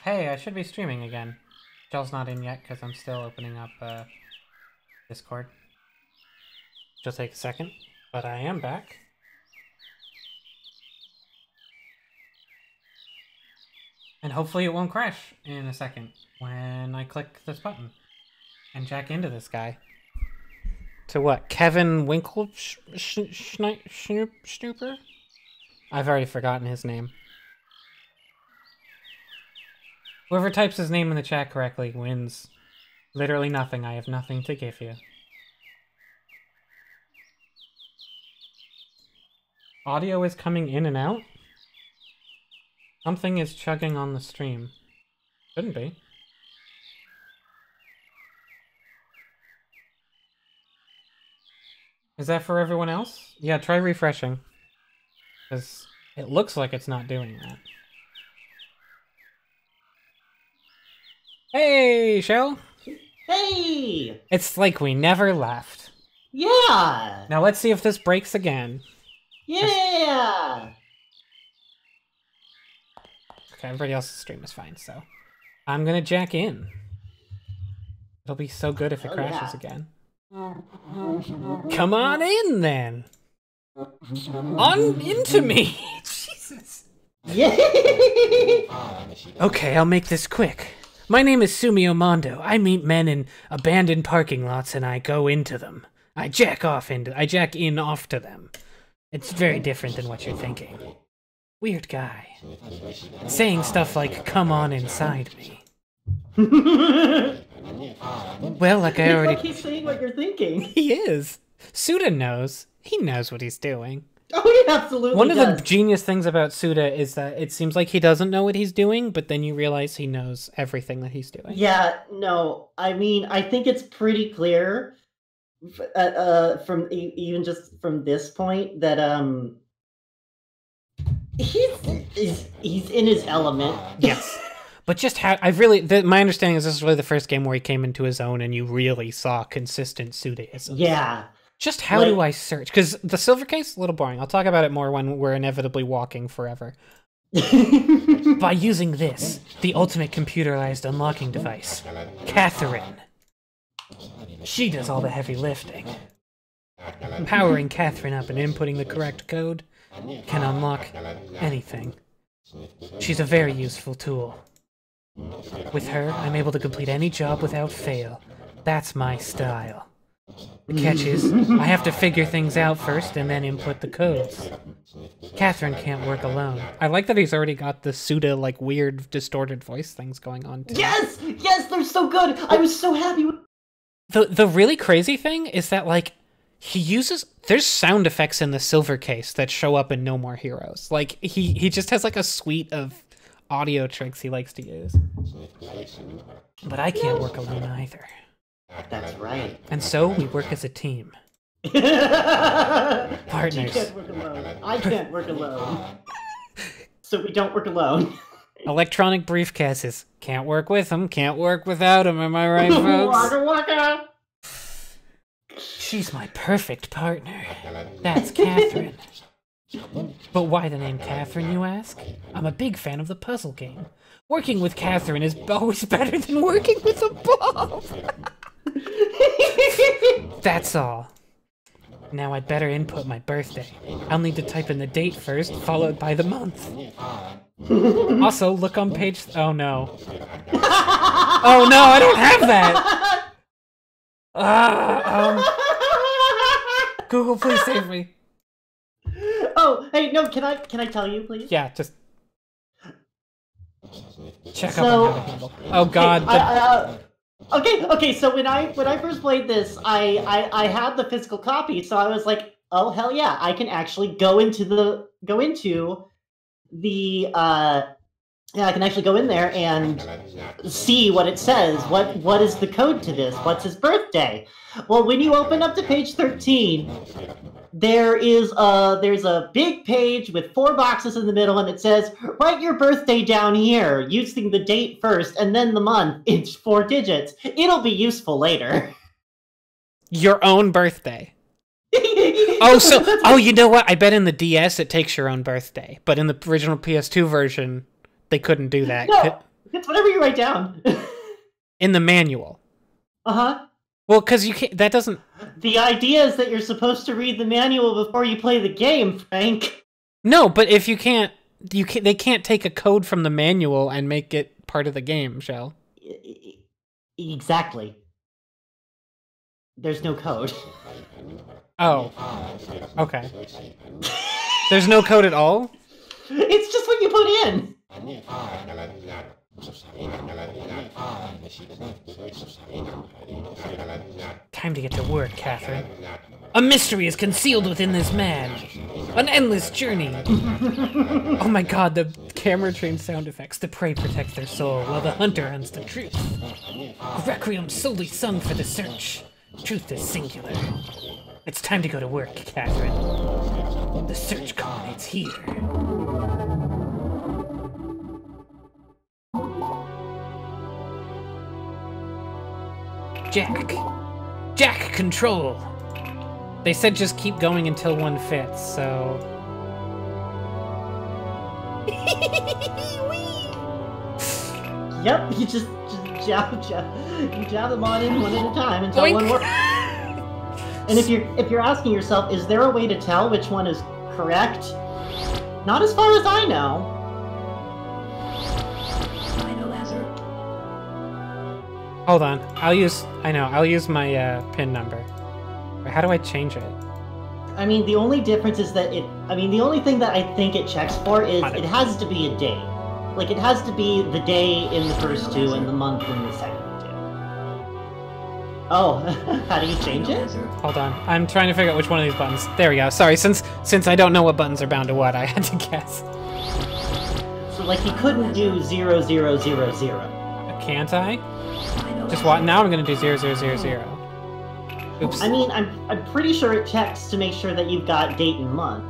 Hey, I should be streaming again. Jell's not in yet because I'm still opening up Discord. It'll take a second, but I am back. And hopefully it won't crash in a second when I click this button and jack into this guy. To what? Kevin Winkle Snooper? I've already forgotten his name. Whoever types his name in the chat correctly wins literally nothing. I have nothing to give you. Audio is coming in and out? Something is chugging on the stream. Shouldn't be. Is that for everyone else? Yeah, try refreshing. Because it looks like it's not doing that. Hey, Shell! Hey! It's like we never left. Yeah! Now let's see if this breaks again. Yeah! Okay, everybody else's stream is fine, so... I'm gonna jack in. It'll be so good if it crashes again. Come on in, then! On into me! Jesus! Yeah! Okay, I'll make this quick. My name is Sumio Mondo. I meet men in abandoned parking lots and I go into them. I jack in off to them. It's very different than what you're thinking. Weird guy. Saying stuff like, come on inside me. Well, like I already... He's saying what you're thinking. He is. Suda knows. He knows what he's doing. Oh, he absolutely One of does. the genius things about Suda is that it seems like he doesn't know what he's doing, but then you realize he knows everything that he's doing. Yeah, no, I mean, I think it's pretty clear from even just from this point that he's in his element. Yes. But just how my understanding is this is really the first game where he came into his own and you really saw consistent Sudaism. Yeah. Just how do I search? Because the silver case, a little boring. I'll talk about it more when we're inevitably walking forever. By using this, the ultimate computerized unlocking device, Catherine. She does all the heavy lifting. Powering Catherine up and inputting the correct code can unlock anything. She's a very useful tool. With her, I'm able to complete any job without fail. That's my style. The catch is, I have to figure things out first and then input the codes. Catherine can't work alone. I like that he's already got the Suda, like, weird, distorted voice things going on, too. Yes! Yes, they're so good! I was so happy with... The really crazy thing is that, like, there's sound effects in the silver case that show up in No More Heroes. Like, he just has, like, a suite of audio tricks he likes to use. But I can't work alone either. That's right. And so, we work as a team. Partners. You can't work alone. I can't work alone. So we don't work alone. Electronic briefcases. Can't work with them, can't work without them, am I right, folks? Waka waka! She's my perfect partner. That's Catherine. But why the name Catherine, you ask? I'm a big fan of the puzzle game. Working with Catherine is always better than working with a Bob. That's all. Now I'd better input my birthday. I'll need to type in the date first, followed by the month. Also, look on page... Oh no. Oh no, I don't have that! Google, please save me. Oh, hey, no, can I tell you, please? Yeah, just... check up on how to handle. Oh god. Hey, okay, so when I first played this, I had the physical copy, so I was like, oh hell yeah, I can actually go into the I can actually go in there and see what it says. What is the code to this? What's his birthday? Well, when you open up to page 13, there's a big page with 4 boxes in the middle, and it says, write your birthday down here, using the date first, and then the month. It's 4 digits. It'll be useful later. Your own birthday. Oh, you know what? I bet in the DS it takes your own birthday, but in the original PS2 version, they couldn't do that. No, It's whatever you write down. In the manual. Uh-huh. Well, because you can't. That doesn't. The idea is that you're supposed to read the manual before you play the game, Frank. No, but if you can't, they can't take a code from the manual and make it part of the game, Shell. Exactly. There's no code. Oh. Okay. There's no code at all? It's just what you put in. Time to get to work, Catherine. A mystery is concealed within this man. An endless journey. Oh my god, the camera trained sound effects. The prey protects their soul, while the hunter hunts the truth. A requiem solely sung for the search. Truth is singular. It's time to go to work, Catherine. The search culminates here. Jack, control! They said just keep going until one fits, so... Yep, you just jab them on in one at a time until Oink. one works. And if you're asking yourself, is there a way to tell which one is correct? Not as far as I know. Hold on, I'll use my PIN number. Or how do I change it? I mean, the only difference is that the only thing that I think it checks for is it has to be a day. Like, it has to be the day in the first two and the month in the second two. Oh, how do you change it? Hold on, I'm trying to figure out which one of these buttons. There we go. Sorry, since I don't know what buttons are bound to what, I had to guess. So, like, you couldn't do 0000. Can't I? Just what? Now I'm gonna do 0000. Oops. I mean, I'm pretty sure it checks to make sure that you've got date and month.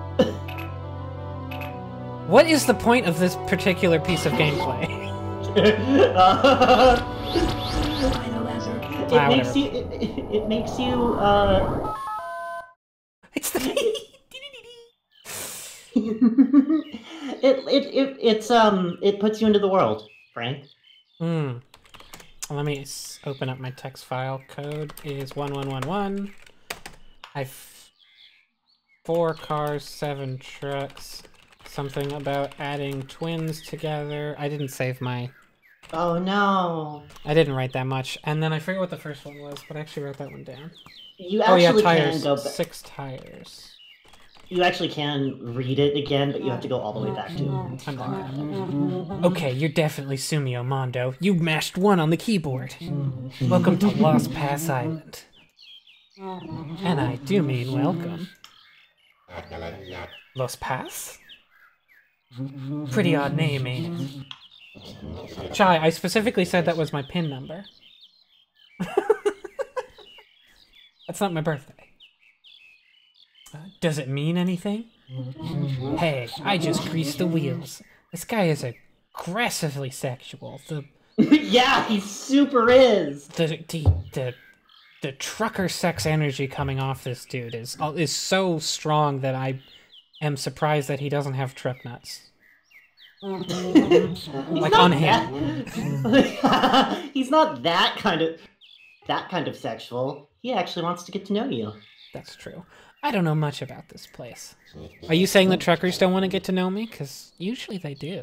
What is the point of this particular piece of gameplay? It makes you It's the it puts you into the world, Frank. Let me open up my text file. Code is 1111. I've 4 cars, 7 trucks. Something about adding twins together. I didn't save my... Oh no. I didn't write that much. And then I forget what the first one was, but I actually wrote that one down. You actually tires. can go back. 6 tires. You actually can read it again, but you have to go all the way back to it. I'm done. Okay, you're definitely Sumio Mondo. You mashed 1 on the keyboard. Welcome to Lost Pass Island. And I do mean welcome. Lost Pass? Pretty odd name, ain't it? Chai, I specifically said that was my PIN number. That's not my birthday. Does it mean anything? Hey, I just greased the wheels. This guy is aggressively sexual. Yeah, he super is. The trucker sex energy coming off this dude is so strong that I am surprised that he doesn't have truck nuts. Like on him. He's not that kind of sexual. He actually wants to get to know you. That's true. I don't know much about this place. Are you saying that truckers don't want to get to know me? Because usually they do.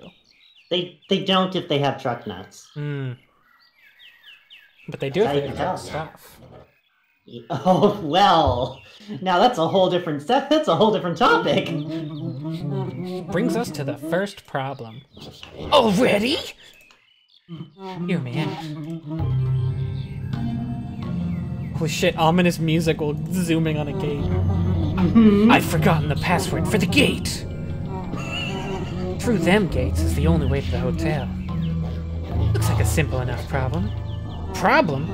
They don't if they have truck nuts. But they do if they have truck stuff. Oh well. Now that's a whole different topic. Brings us to the first problem. Already? Hear me out. Holy shit, ominous music while zooming on a gate. I've forgotten the password for the gate! Through them gates is the only way to the hotel. Looks like a simple enough problem. Problem?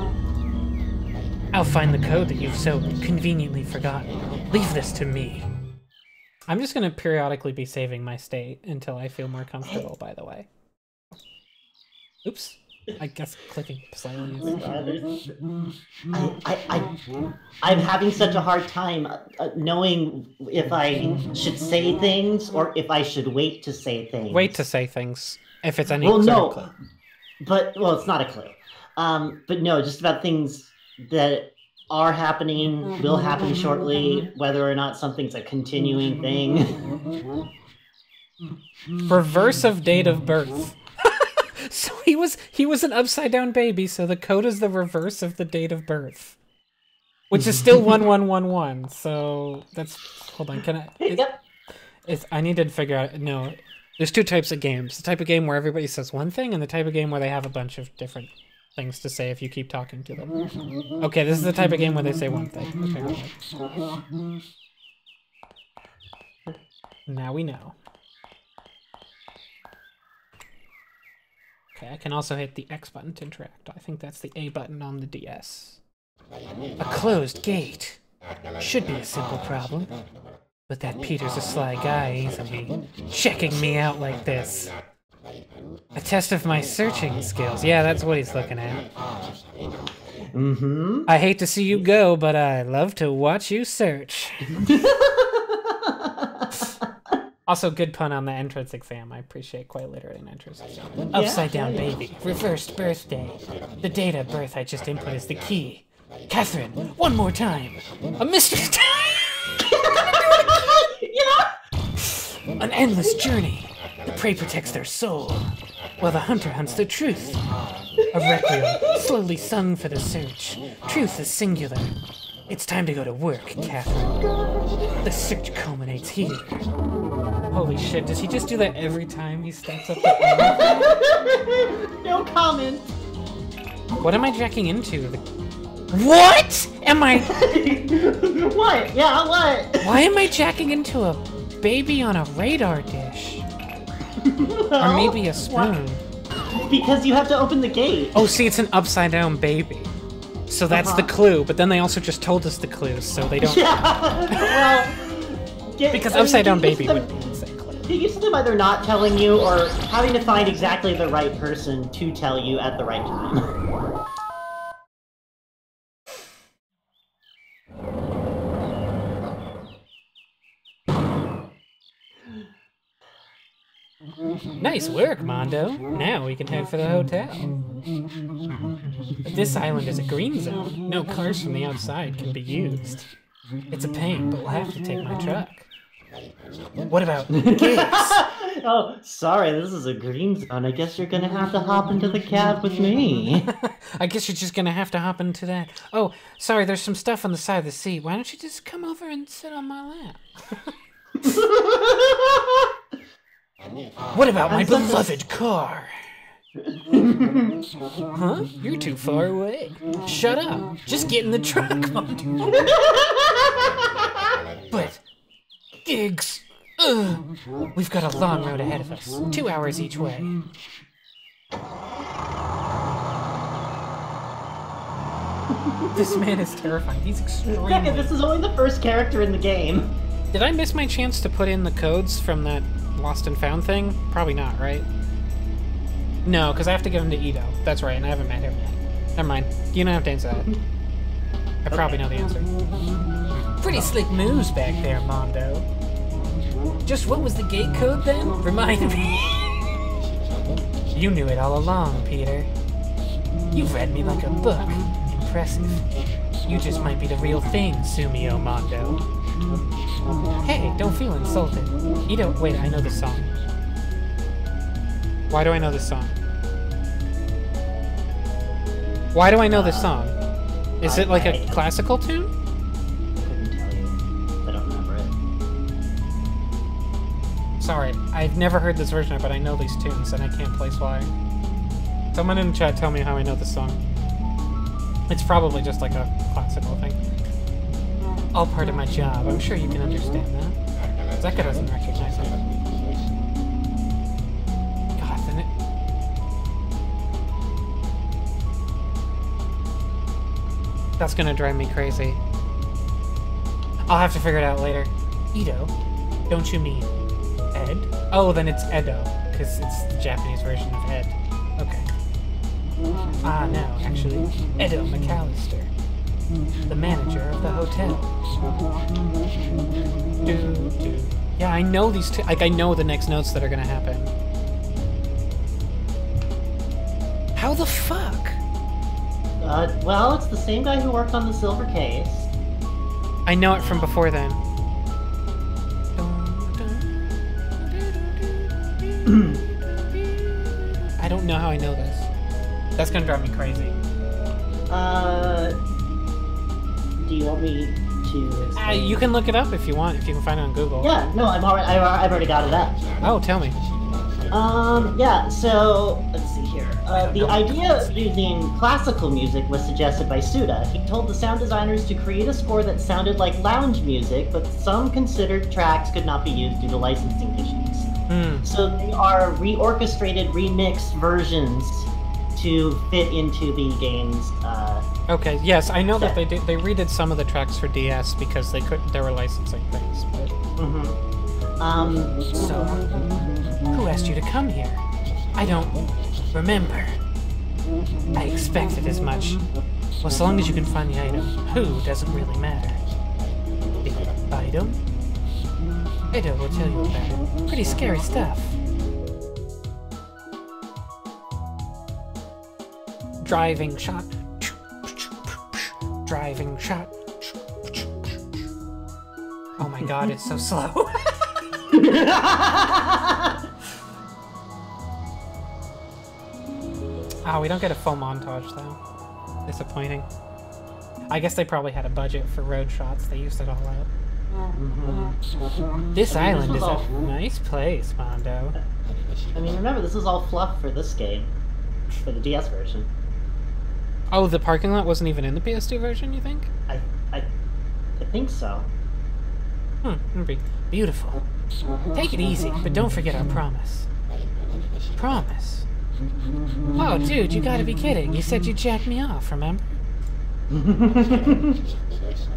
I'll find the code that you've so conveniently forgotten. Leave this to me. I'm just gonna periodically be saving my state until I feel more comfortable, by the way. Oops. I guess clicking slightly is... I'm having such a hard time knowing if I should say things or if I should wait to say things. Wait to say things, if it's any Well, sort no. of clue. But, well, it's not a clue. But no, just about things that are happening, will happen shortly, whether or not something's a continuing thing. Reverse of date of birth. So he was an upside down baby, so the code is the reverse of the date of birth. Which is still 1111, so that's... Hold on, can I... Yep. I need to figure out... No, there's two types of games. The type of game where everybody says one thing, and the type of game where they have a bunch of different things to say if you keep talking to them. Okay, this is the type of game where they say one thing, apparently. Now we know. Okay, I can also hit the X button to interact. I think that's the A button on the DS. A closed gate. Should be a simple problem. But that Peter's a sly guy, isn't he? Checking me out like this. A test of my searching skills. Yeah, that's what he's looking at. Mm-hmm. I hate to see you go, but I love to watch you search. Also, good pun on the entrance exam. I appreciate quite literally an entrance exam. Upside down baby. Reversed birthday. The date of birth I just input is the key. Catherine, one more time. A mystery time. Yeah. An endless journey. The prey protects their soul, while the hunter hunts the truth. A requiem, slowly sung for the search. Truth is singular. It's time to go to work, Catherine. The search culminates here. Holy shit, does he just do that every time he steps up the No comment. What am I jacking into? What? Am I... What? Yeah, what? Why am I jacking into a baby on a radar dish? Well, Or maybe a spoon. what? Because you have to open the gate. Oh, see, it's an upside down baby. So that's the clue, but then they also just told us the clues, so they don't... Yeah, well... Because upside down baby would be the same clue. Get used to them either not telling you or having to find exactly the right person to tell you at the right time. Nice work, Mondo. Now we can head for the hotel. This island is a green zone. No cars from the outside can be used. It's a pain, but we'll have to take my truck. What about gigs? Oh, sorry, this is a green zone. I guess you're gonna have to hop into the cab with me. I guess you're just gonna have to hop into that. Oh, sorry, there's some stuff on the side of the seat. Why don't you just come over and sit on my lap? What about my beloved car? Huh? You're too far away. Shut up. Just get in the truck, Mondo. But... gigs. Ugh. We've got a long road ahead of us. 2 hours each way. This man is terrifying. He's extremely... Second, this is only the first character in the game. Did I miss my chance to put in the codes from that Lost and Found thing? Probably not, right? No, because I have to give them to Ito. That's right, and I haven't met him yet. Never mind. You don't have to answer that. I probably know the answer. Pretty slick moves back there, Mondo. Just what was the gate code then? Remind me. You knew it all along, Peter. You've read me like a book. Impressive. You just might be the real thing, Sumio Mondo. Hey, don't feel insulted. Ito, wait, I know this song. Why do I know this song? Why do I know this song? Is it like a classical tune? I couldn't tell you. I don't remember it. Sorry, I've never heard this version, but I know these tunes and I can't place why. Someone in the chat tell me how I know this song. It's probably just like a classical thing. All part of my job. I'm sure you can understand that. Zeka doesn't recognize it. God, then it... That's gonna drive me crazy. I'll have to figure it out later. Ito? Don't you mean Ed? Oh, then it's Edo, because it's the Japanese version of Ed. Okay. Ah, no, actually, Edo McAllister. The manager of the hotel. Yeah, I know these two. Like, I know the next notes that are gonna happen. How the fuck? Well, it's the same guy who worked on the Silver Case. I know it from before then. I don't know how I know this. That's gonna drive me crazy. Do you want me to explain? You can look it up if you want, if you can find it on Google. Yeah, no, I've already got it up. Oh, tell me. Yeah, so, let's see here. The idea of using classical music was suggested by Suda. He told the sound designers to create a score that sounded like lounge music, but some considered tracks could not be used due to licensing issues. So they are reorchestrated, remixed versions to fit into the game's, Okay, yes, I know that they redid some of the tracks for DS because there were licensing things, but... So, who asked you to come here? I don't remember. I expected as much. Well, so long as you can find the item, who doesn't really matter. The item? Edo will tell you about it. Pretty scary stuff. Driving shot. Driving shot. Oh my god, it's so slow. Oh, we don't get a full montage though. Disappointing. I guess they probably had a budget for road shots. They used it all out. This island is a nice place, Mondo. I mean, remember, this is all fluff for this game. For the DS version. Oh, the parking lot wasn't even in the PS2 version, you think? I think so. Beautiful. Take it easy, but don't forget our promise. Promise? Oh, dude, you gotta be kidding. You said you'd jack me off, remember?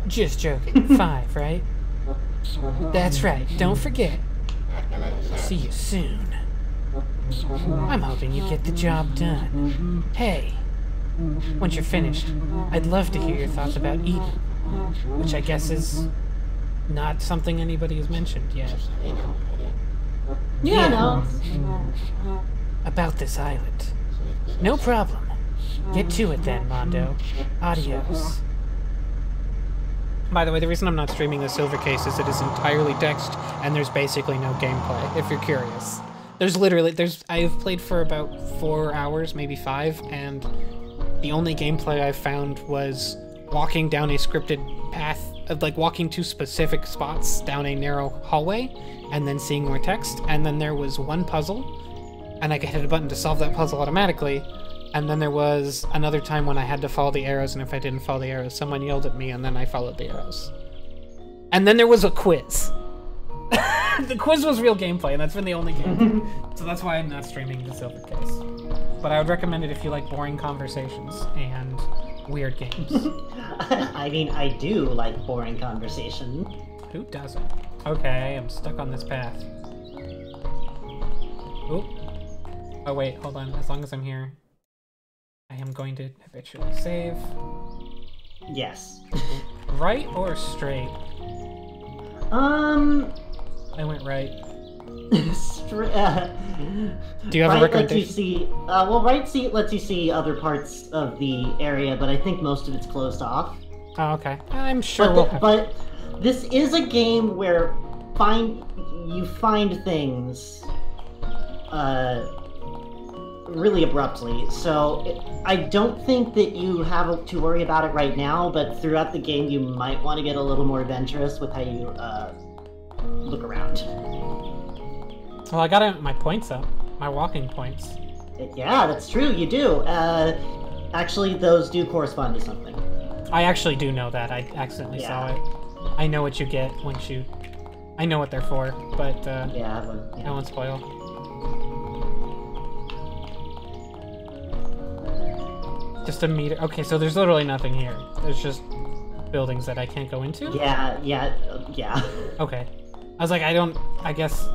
Just joking. 5, right? That's right, don't forget. See you soon. I'm hoping you get the job done. Hey, once you're finished, I'd love to hear your thoughts about Eden, which I guess is not something anybody has mentioned yet. Yeah, no. About this island. No problem. Get to it then, Mondo. Adios. By the way, the reason I'm not streaming the Silver Case is it is entirely text, and there's basically no gameplay, if you're curious. I've played for about 4 hours, maybe 5, and the only gameplay I've found was walking down a scripted path, like walking to specific spots down a narrow hallway, and then seeing more text, and then there was one puzzle, and I could hit a button to solve that puzzle automatically, and then there was another time when I had to follow the arrows, and if I didn't follow the arrows, someone yelled at me, and then I followed the arrows. And then there was a quiz. The quiz was real gameplay, and that's been the only game. So that's why I'm not streaming the Silver Case. But I would recommend it if you like boring conversations and weird games. I mean, I do like boring conversation. Who doesn't? Okay, I'm stuck on this path. Oop. Oh wait, hold on. As long as I'm here, I am going to habitually save. Yes. Right or straight? I went right. Do you have a recommendation? Right lets you see other parts of the area, but I think most of it's closed off. Oh, okay. I'm sure But this is a game where you find things really abruptly, so I don't think that you have to worry about it right now, but throughout the game you might want to get a little more adventurous with how you look around. Well, I got my points up. My walking points. Yeah, that's true, you do. Actually, those do correspond to something. I actually do know that. I accidentally saw it. I know what you get once you... I know what they're for, but I won't spoil. Just a meter. Okay, so there's literally nothing here. There's just buildings that I can't go into? Yeah. Okay. I was like, I guess...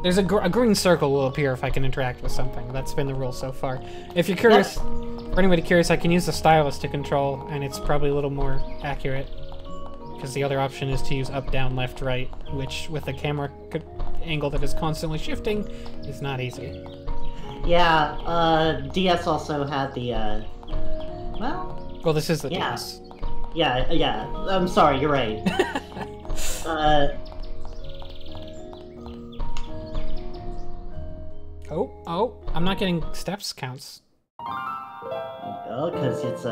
There's a green circle will appear if I can interact with something. That's been the rule so far. If you're curious, for anybody curious, I can use the stylus to control, and it's probably a little more accurate. Because the other option is to use up, down, left, right, which with a camera angle that is constantly shifting is not easy. Yeah, DS also had the, Well, this is the yeah. DS. Yeah, I'm sorry, you're right. Oh, I'm not getting steps counts. Because it's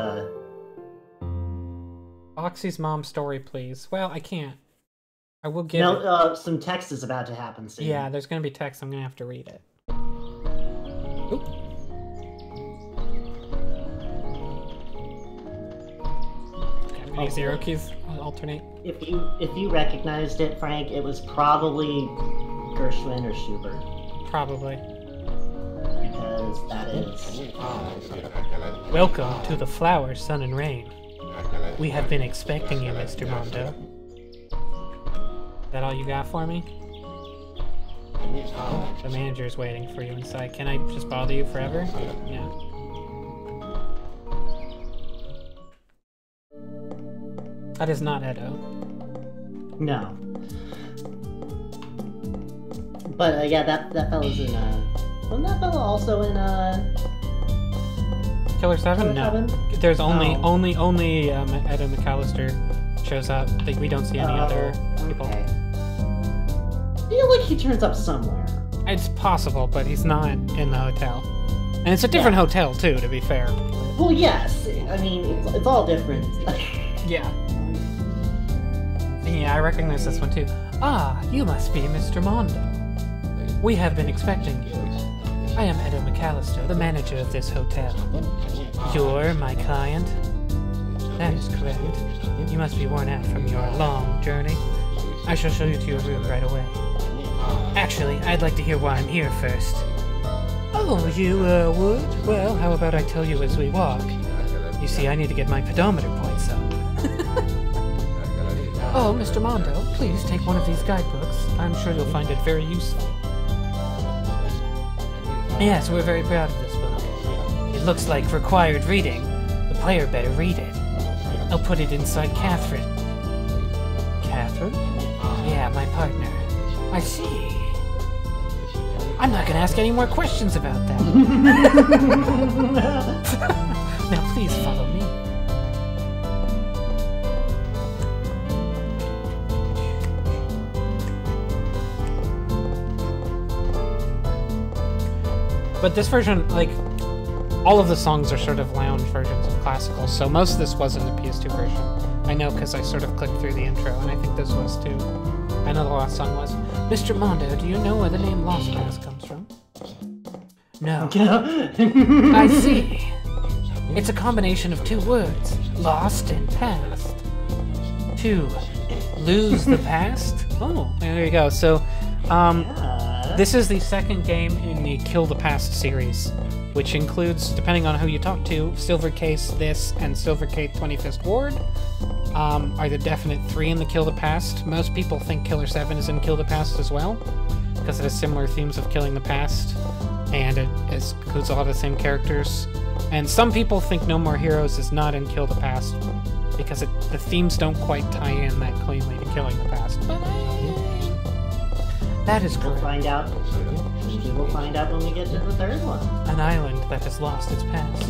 Oxy's mom story, please. Well, I can't. I will get no, some text is about to happen soon. Yeah, there's gonna be text. I'm gonna have to read it. Oop. Okay, I'm gonna use the arrow keys. I'll alternate. If you recognized it, Frank, it was probably Gershwin or Schubert. Probably. Because that is. Welcome to the Flower, Sun, and Rain. We have been expecting you, Mr. Mondo. Is that all you got for me? The manager's waiting for you inside. Can I just bother you forever? Yeah. That is not Edo. No. But yeah, that fella's in wasn't that fella also in Killer 7? No. 7? There's only Oh. only Edo McAllister shows up. We don't see any other people. Okay. I feel like he turns up somewhere. It's possible, but he's not in the hotel. And it's a different hotel too, to be fair. Well, yes. I mean, it's all different. Yeah. Yeah, I recognize this one too. Ah, you must be Mr. Mondo. We have been expecting you. I am Edo McAllister, the manager of this hotel. You're my client? That is correct. You must be worn out from your long journey. I shall show you to your room right away. Actually, I'd like to hear why I'm here first. Oh, you, would? Well, how about I tell you as we walk? You see, I need to get my pedometer points up. Oh, Mr. Mondo, please take one of these guidebooks. I'm sure you'll find it very useful. Yes, we're very proud of this book. It looks like required reading. The player better read it. I'll put it inside Catherine. Catherine? Yeah, my partner. I see. I'm not gonna ask any more questions about that. Now please follow me. But this version, like, all of the songs are sort of lounge versions of classical, so most of this was in the PS2 version. I know because I sort of clicked through the intro, and I think this was too. I know the last song was. Mr. Mondo, do you know where the name Lost Past comes from? No. I see. It's a combination of two words, lost and past. To lose the past? Oh, there you go. So, this is the second game in the Kill the Past series, which includes, depending on who you talk to, Silver Case, this, and Silver Case 25th Ward are the definite three in the Kill the Past. Most people think Killer 7 is in Kill the Past as well, because it has similar themes of killing the past, and it includes a lot of the same characters. And some people think No More Heroes is not in Kill the Past, because the themes don't quite tie in that cleanly to killing the past. But that is correct. We'll find out. We'll find out when we get to the third one. An island that has lost its past.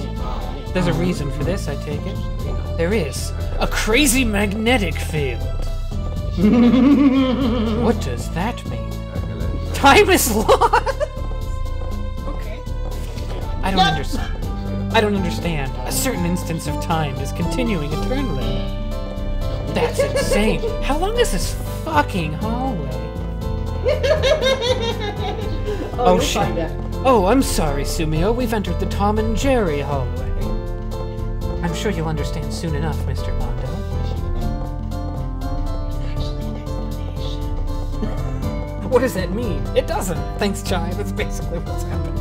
There's a reason for this, I take it. There is. A crazy magnetic field. What does that mean? Time is lost! Okay. I don't understand. I don't understand. A certain instance of time is continuing eternally. That's insane. How long is this fucking hallway? Oh shit. Oh, I'm sorry, Sumio. We've entered the Tom and Jerry hallway. I'm sure you'll understand soon enough, Mr. Mondo. What does that mean? It doesn't. Thanks, Chai. That's basically what's happening.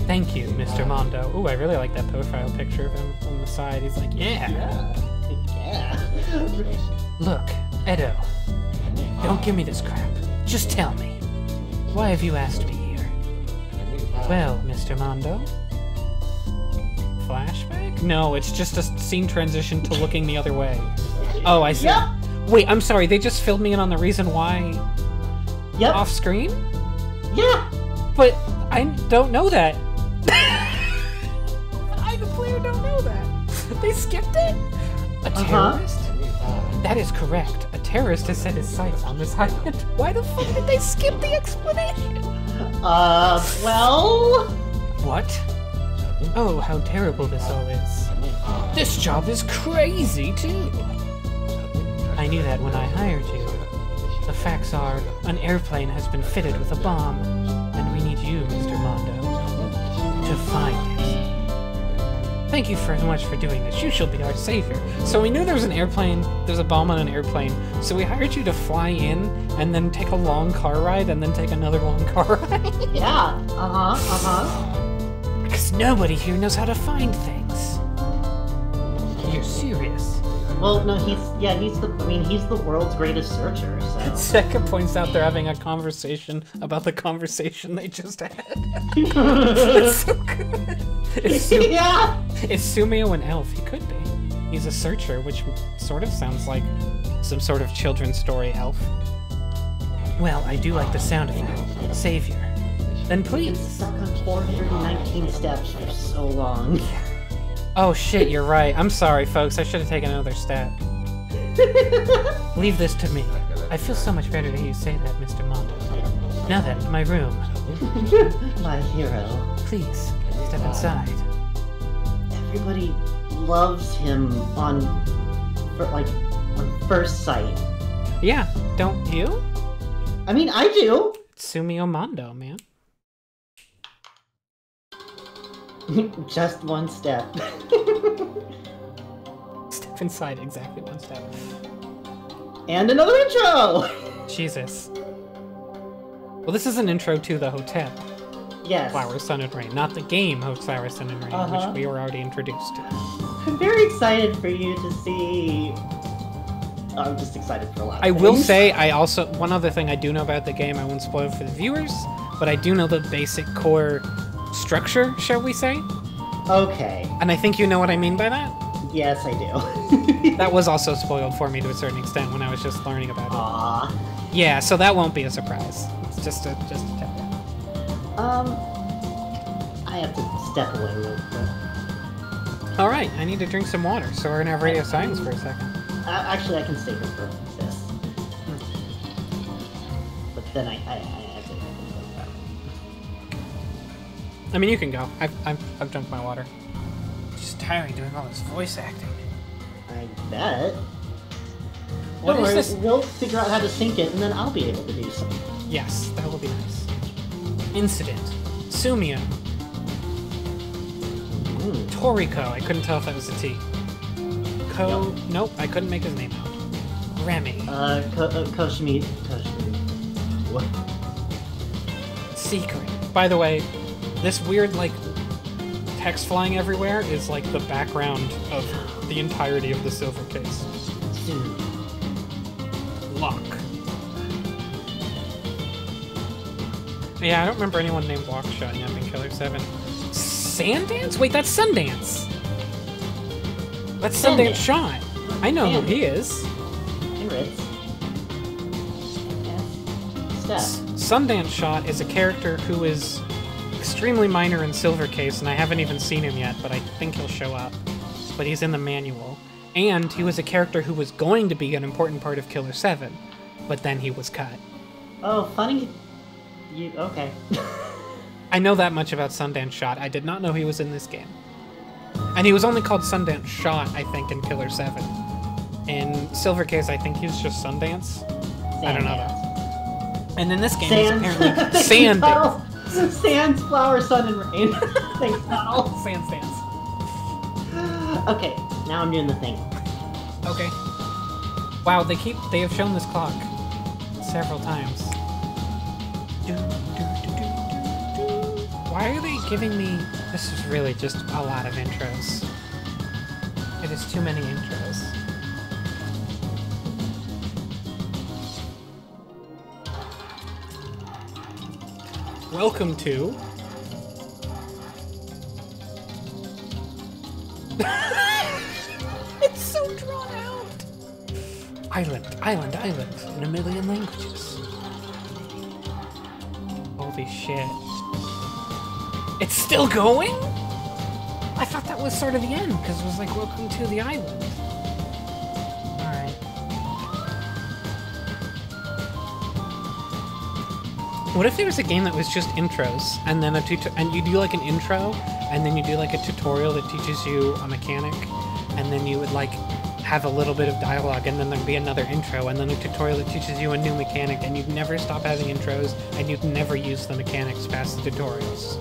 Thank you, Mr. Mondo. Ooh, I really like that profile picture of him on the side. He's like, yeah. Look, Edo. Don't give me this crap. Just tell me. Why have you asked me here? Well, Mr. Mondo? Flashback? No, it's just a scene transition to looking the other way. Oh, I see. Yep. Wait, I'm sorry, they just filled me in on the reason why Yep. off screen? Yeah. But I don't know that. I, the player, don't know that. They skipped it? A terrorist? That is correct. A terrorist has set his sights on this island. Why the fuck did they skip the explanation? Well... What? Oh, how terrible this all is. This job is crazy, too. I knew that when I hired you. The facts are, an airplane has been fitted with a bomb, and we need you, Mr. Mondo, to find it. Thank you very much for doing this. You shall be our savior. So we knew there was an airplane, there's a bomb on an airplane, so we hired you to fly in, and then take a long car ride, and then take another long car ride? Yeah. Because nobody here knows how to find things. You're serious? Well, no, he's the world's greatest searcher, so... Seka points out they're having a conversation about the conversation they just had. That's so good. Yeah! Is Sumio an elf? He could be. He's a searcher, which sort of sounds like some sort of children's story elf. Well, I do like the sound of you, Savior. Then Been please. stuck on 419 steps for so long. Oh shit, you're right. I'm sorry, folks. I should have taken another step. Leave this to me. I feel so much better to hear you say that, Mr. Mondo. Now then, my room. My hero. Please, step inside. Everybody loves him on first sight. Yeah, don't you? I mean, I do. Sumio Mondo, man. Just one step. Step inside, exactly one step. And another intro! Jesus. Well, this is an intro to the hotel. Yes. Flower, Sun, and Rain. Not the game Flower, Sun, and Rain, which we were already introduced to. I'm very excited for you to see... I'm just excited for a lot of I will things. say, one other thing I do know about the game, I won't spoil for the viewers, but I do know the basic core structure, shall we say? Okay. And I think you know what I mean by that? Yes, I do. That was also spoiled for me to a certain extent when I was just learning about it. Aww. Yeah, so that won't be a surprise. It's just a tip. I have to step away real quick. Alright, I need to drink some water, so we're gonna have radio silence for a second. Actually, I can stay here for this. But then I have to... I mean, you can go. I've drunk my water. It's just tiring doing all this voice acting. I bet. What Don't is worry, this? We'll figure out how to sync it, and then I'll be able to do something. Yes, that will be nice. Incident. Sumio. Toriko. I couldn't tell if that was a T. Nope, I couldn't make his name out. Remy. Koshimi. What? Secret. By the way, this weird, text flying everywhere is, the background of the entirety of the silver case. Locke. Yeah, I don't remember anyone named Locke showing up in Killer 7. Sandance? Wait, that's Sundance! That's Sundance Shot! I know who he is. And Ritz. Yes. Steph. Sundance Shot is a character who is extremely minor in Silver Case, and I haven't even seen him yet, but I think he'll show up. But he's in the manual. And he was a character who was going to be an important part of Killer 7, but then he was cut. Oh, funny. Okay. I know that much about Sundance Shot. I did not know he was in this game. And he was only called Sundance Shot, I think, in Killer 7. In Silver Case, I think he's just Sundance. I don't know that. And in this game, he's apparently Sandance. Sands, Flower, Sun, and Rain. Thanks, Donald. Sandance. Okay, now I'm doing the thing. Okay. Wow, they have shown this clock several times. Why are they giving me... This is really just a lot of intros. It is too many intros. Welcome to... It's so drawn out! Island, island, island, in a million languages. Holy shit. It's still going? I thought that was sort of the end, because it was like, welcome to the island. Alright. What if there was a game that was just intros, and then and you do like an intro, and then you do like a tutorial that teaches you a mechanic, and then you would like have a little bit of dialogue, and then there'd be another intro, and then a tutorial that teaches you a new mechanic, and you'd never stop having intros, and you'd never use the mechanics past the tutorials.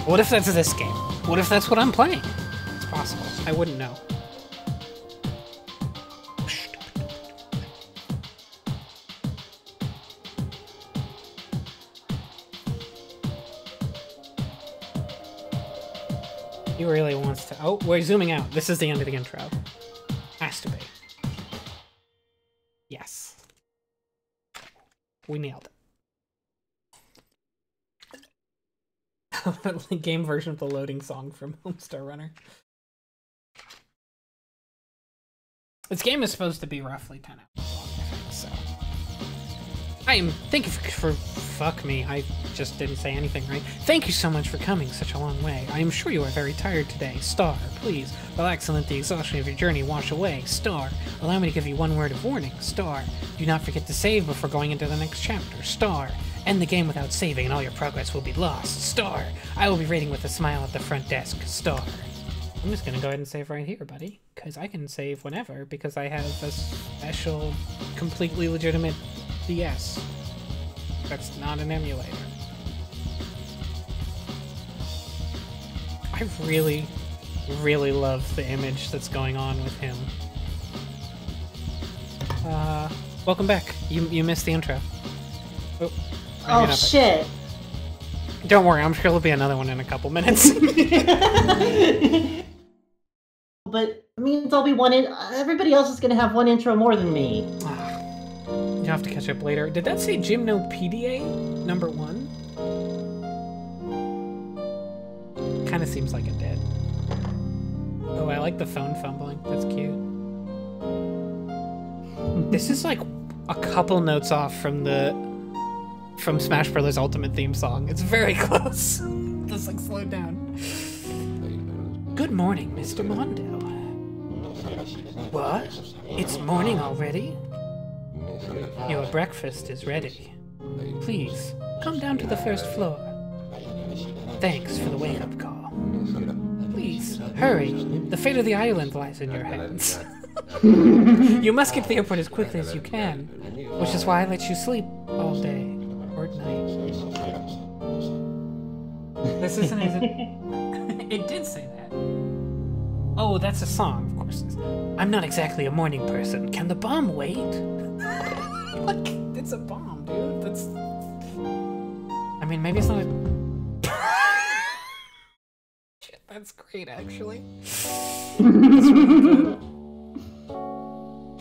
What if that's this game? What if that's what I'm playing? It's possible. I wouldn't know. He really wants to... Oh, we're zooming out. This is the end of the intro. Has to be. Yes. We nailed it. The game version of the loading song from Homestar Runner. This game is supposed to be roughly 10 hours long, I think, so... Thank you for fuck me, I just didn't say anything right. Thank you so much for coming such a long way. I am sure you are very tired today. Star, please, relax and let the exhaustion of your journey wash away. Star, allow me to give you one word of warning. Star, do not forget to save before going into the next chapter. Star, end the game without saving and all your progress will be lost. Star, I will be waiting with a smile at the front desk. Star. I'm just gonna go ahead and save right here, buddy, because I can save whenever, because I have a special, completely legitimate DS. That's not an emulator. I really, really love the image that's going on with him. Welcome back. You missed the intro. Oh shit! Don't worry, I'm sure there'll be another one in a couple minutes. But it means I'll be one in. Everybody else is gonna have one intro more than me. You have to catch up later. Did that say Gymnopedia number 1? Kind of seems like it did. Oh, I like the phone fumbling. That's cute. This is like a couple notes off from Smash Bros. Ultimate theme song. It's very close. Just like slowed down. Good morning, Mr. Mondo. What? It's morning already? Your breakfast is ready. Please, come down to the first floor. Thanks for the wake-up call. Please, hurry. The fate of the island lies in your hands. You must get to the airport as quickly as you can, which is why I let you sleep all day or at night. This isn't even... It did say that. Oh, that's a song, of course. I'm not exactly a morning person. Can the bomb wait? Like, it's a bomb, dude. That's... I mean, maybe it's not a... Shit, that's great, actually. That's really good.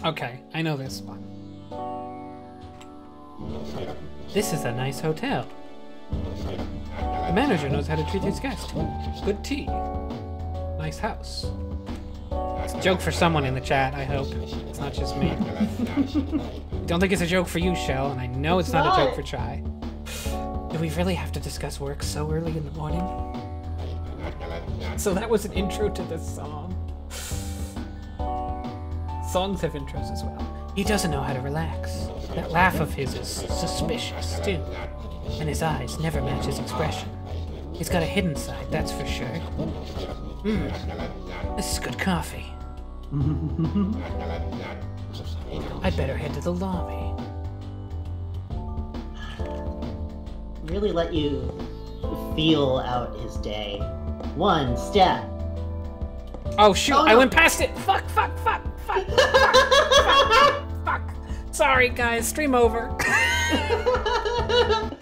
Okay, I know this one. This is a nice hotel. The manager knows how to treat his guests. Good tea. Nice house. It's a joke for someone in the chat, I hope. It's not just me. Don't think it's a joke for you, Shell, and I know it's not a joke for Chai. Do we really have to discuss work so early in the morning? So that was an intro to this song. Songs have intros as well. He doesn't know how to relax. That laugh of his is suspicious, too. And his eyes never match his expression. He's got a hidden side, that's for sure. This is good coffee. I'd better head to the lobby. Really let you feel out his day. One step. Oh shoot, Oh, no. I went past it! Fuck. Sorry guys, stream over.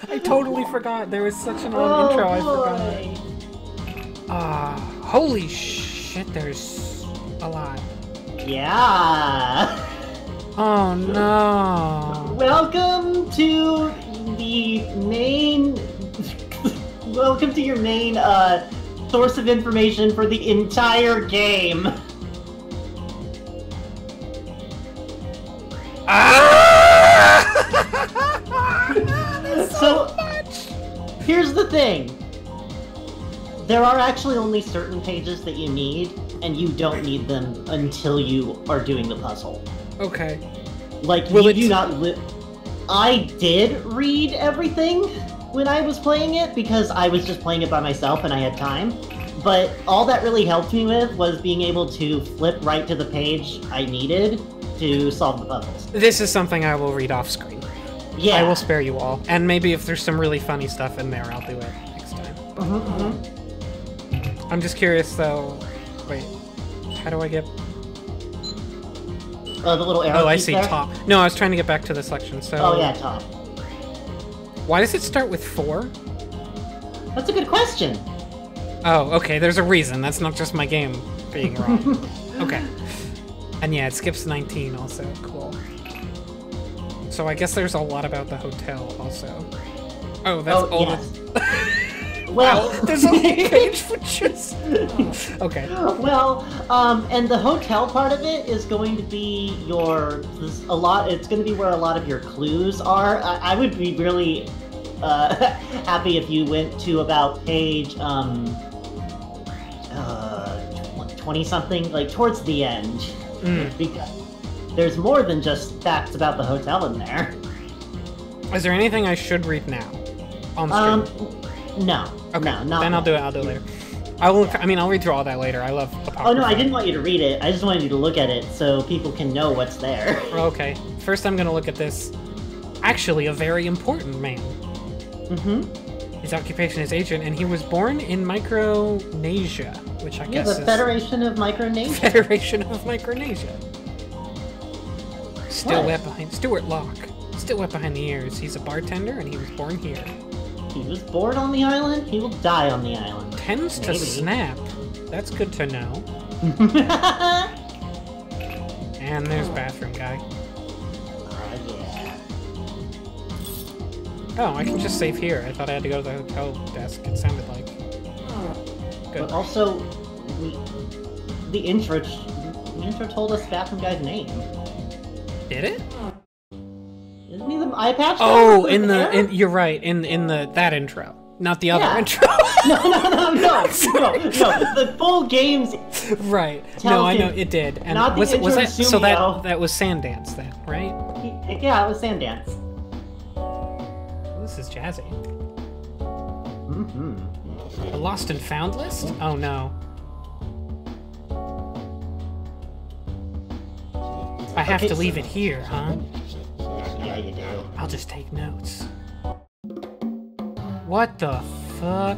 I totally forgot. There was such an long intro, I forgot. Holy shit, there's a lot. Yeah. Oh no. Welcome to the main. Welcome to your main source of information for the entire game. Here's the thing. There are actually only certain pages that you need, and you don't need them until you are doing the puzzle. Okay. Like, you do not I did read everything when I was playing it, because I was just playing it by myself and I had time. But all that really helped me with was being able to flip right to the page I needed to solve the puzzles. This is something I will read off screen. Yeah. I will spare you all. And maybe if there's some really funny stuff in there, I'll do it next time. I'm just curious, though. Wait. How do I get... the little arrow. Oh, I see. There? Top. No, I was trying to get back to the selection, so... Oh, yeah, top. Why does it start with 4? That's a good question. Oh, okay, there's a reason. That's not just my game being wrong. Okay. And yeah, it skips 19 also. Cool. So I guess there's a lot about the hotel also. Oh, that's all. Yes. Well, there's a whole page for just... Okay. Well, and the hotel part of it is going to be it's going to be where a lot of your clues are. I would be really happy if you went to about page 20-something, like towards the end. Because there's more than just facts about the hotel in there. Is there anything I should read now? On screen? No. Okay, no, not then I'll do it later. I'll read through all that later. I love Apocrypha. Oh no, I didn't want you to read it. I just wanted you to look at it so people can know what's there. Okay. First I'm gonna look at this. Actually, a very important man. His occupation is agent, and he was born in Micronesia, which I guess is... the Federation of Micronesia. Federation of Micronesia. Still wet behind... Stuart Locke. Still wet behind the ears. He's a bartender, and he was born here. He was born on the island, he will die on the island. Tends to snap. That's good to know. And there's bathroom guy. Yeah. Oh, I can just save here. I thought I had to go to the hotel desk. It sounded like... Good. But also, the intro told us bathroom guy's name. Did it? Isn't he the eye patch? Oh, you're right. In that intro, not the other intro. No. The full game's right. No, I know it did. And not was the that intro so? Sumio. That was Sandance then, right? Yeah, it was Sandance. Oh, this is jazzy. A lost and found list? Oh no. I have to leave it here, huh? Yeah, you do. I'll just take notes. What the fuck?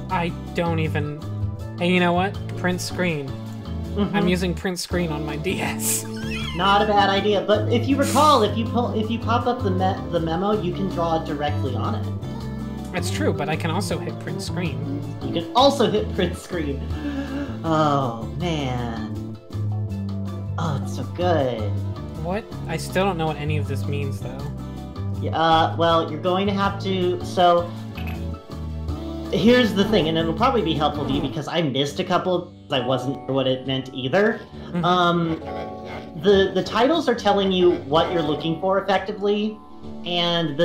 I don't even... Hey, you know what? Print screen. I'm using print screen on my DS. Not a bad idea, but if you recall, if you pop up the memo, you can draw directly on it. That's true, but I can also hit print screen. You can also hit print screen. Oh, man. Oh, it's so good. What? I still don't know what any of this means, though. Yeah, well, you're going to have to... So, here's the thing, and it'll probably be helpful to you because I missed a couple, I wasn't sure what it meant either. The titles are telling you what you're looking for effectively, and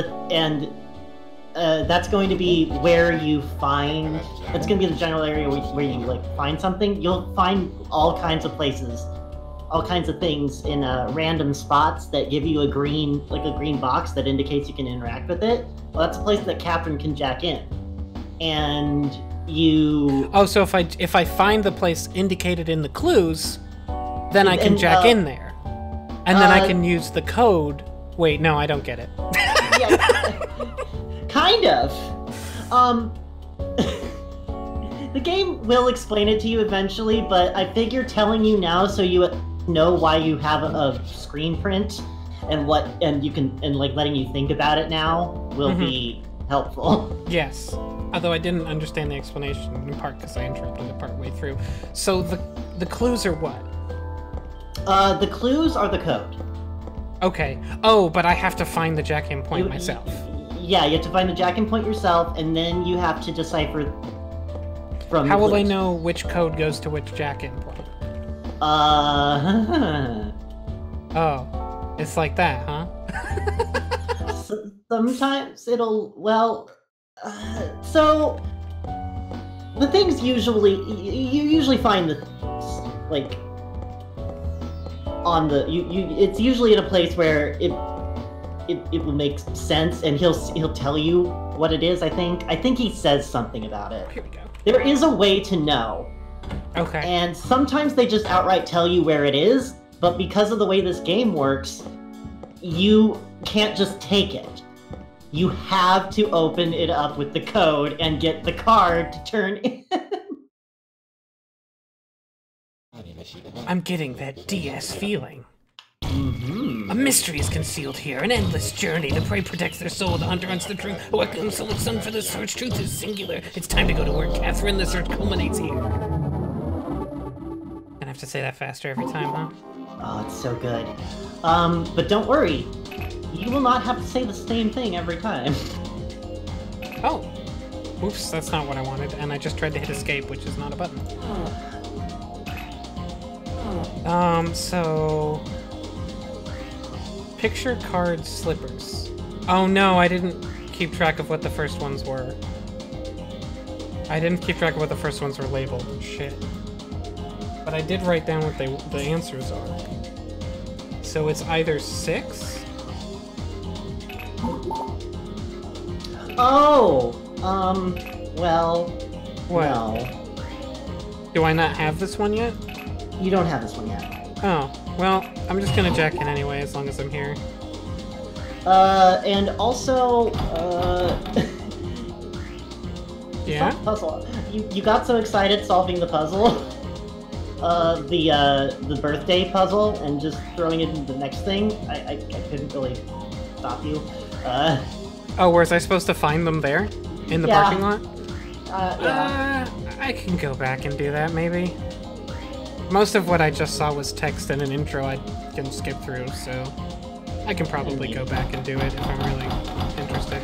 that's going to be where you find... It's going to be the general area where you, like, find something. You'll find all kinds of places, all kinds of things in random spots that give you a green box that indicates you can interact with it. Well, that's a place that Captain can jack in. And you... Oh, so if I find the place indicated in the clues, then I can jack in there. And then I can use the code... Wait, no, I don't get it. Yeah, kind of. The game will explain it to you eventually, but I figure telling you now so you know why you have a screen print and letting you think about it now will be helpful. Yes. Although I didn't understand the explanation in part because I interrupted it part way through. So the clues are what? The clues are the code. Okay. Oh, but I have to find the jack-in point myself. Yeah, you have to find the jack-in point yourself, and then you have to decipher from How will I know which code goes to which jack-in point? Oh. It's like that, huh? Sometimes it'll, well, so the things usually, you usually find the, like, on the, it's usually in a place where it will make sense, and he'll tell you what it is. I think he says something about it. Here we go. There is a way to know. Okay. And sometimes they just outright tell you where it is, but because of the way this game works, you can't just take it. You have to open it up with the code and get the card to turn in. I'm getting that DS feeling. A mystery is concealed here, an endless journey. The prey protects their soul, the hunter hunts the truth. A welcome soul is sung for the search. Truth is singular. It's time to go to work, Catherine. The search culminates here. Gonna have to say that faster every time, huh? Oh, it's so good. But don't worry. You will not have to say the same thing every time. Oh. Oops, that's not what I wanted, and I just tried to hit escape, which is not a button. So... Picture card slippers. Oh no, I didn't keep track of what the first ones were. I didn't keep track of what the first ones were labeled. Shit. But I did write down what the answers are. So it's either 6? Oh! Well... What? No. Do I not have this one yet? You don't have this one yet. Oh, well, I'm just gonna jack in anyway as long as I'm here. And also, Yeah? puzzle. You got so excited solving the puzzle, the birthday puzzle, and just throwing it into the next thing. I couldn't really stop you. Oh, was I supposed to find them there? In the Yeah. parking lot? Yeah. I can go back and do that, maybe. Most of what I just saw was text and an intro I can skip through, so I can probably go back and do it if I'm really interested.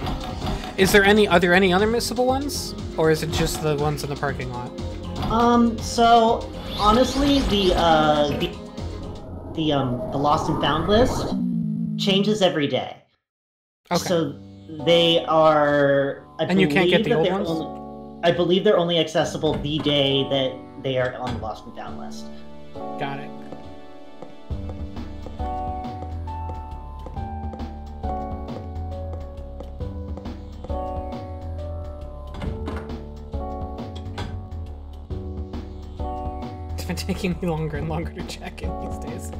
Are there any other missable ones? Or is it just the ones in the parking lot? So honestly, the lost and found list changes every day. Okay. So they are. And you can't get the old ones? I believe they're only accessible the day that they are on the lost and found list. Got it. It's been taking me longer and longer to check in these days.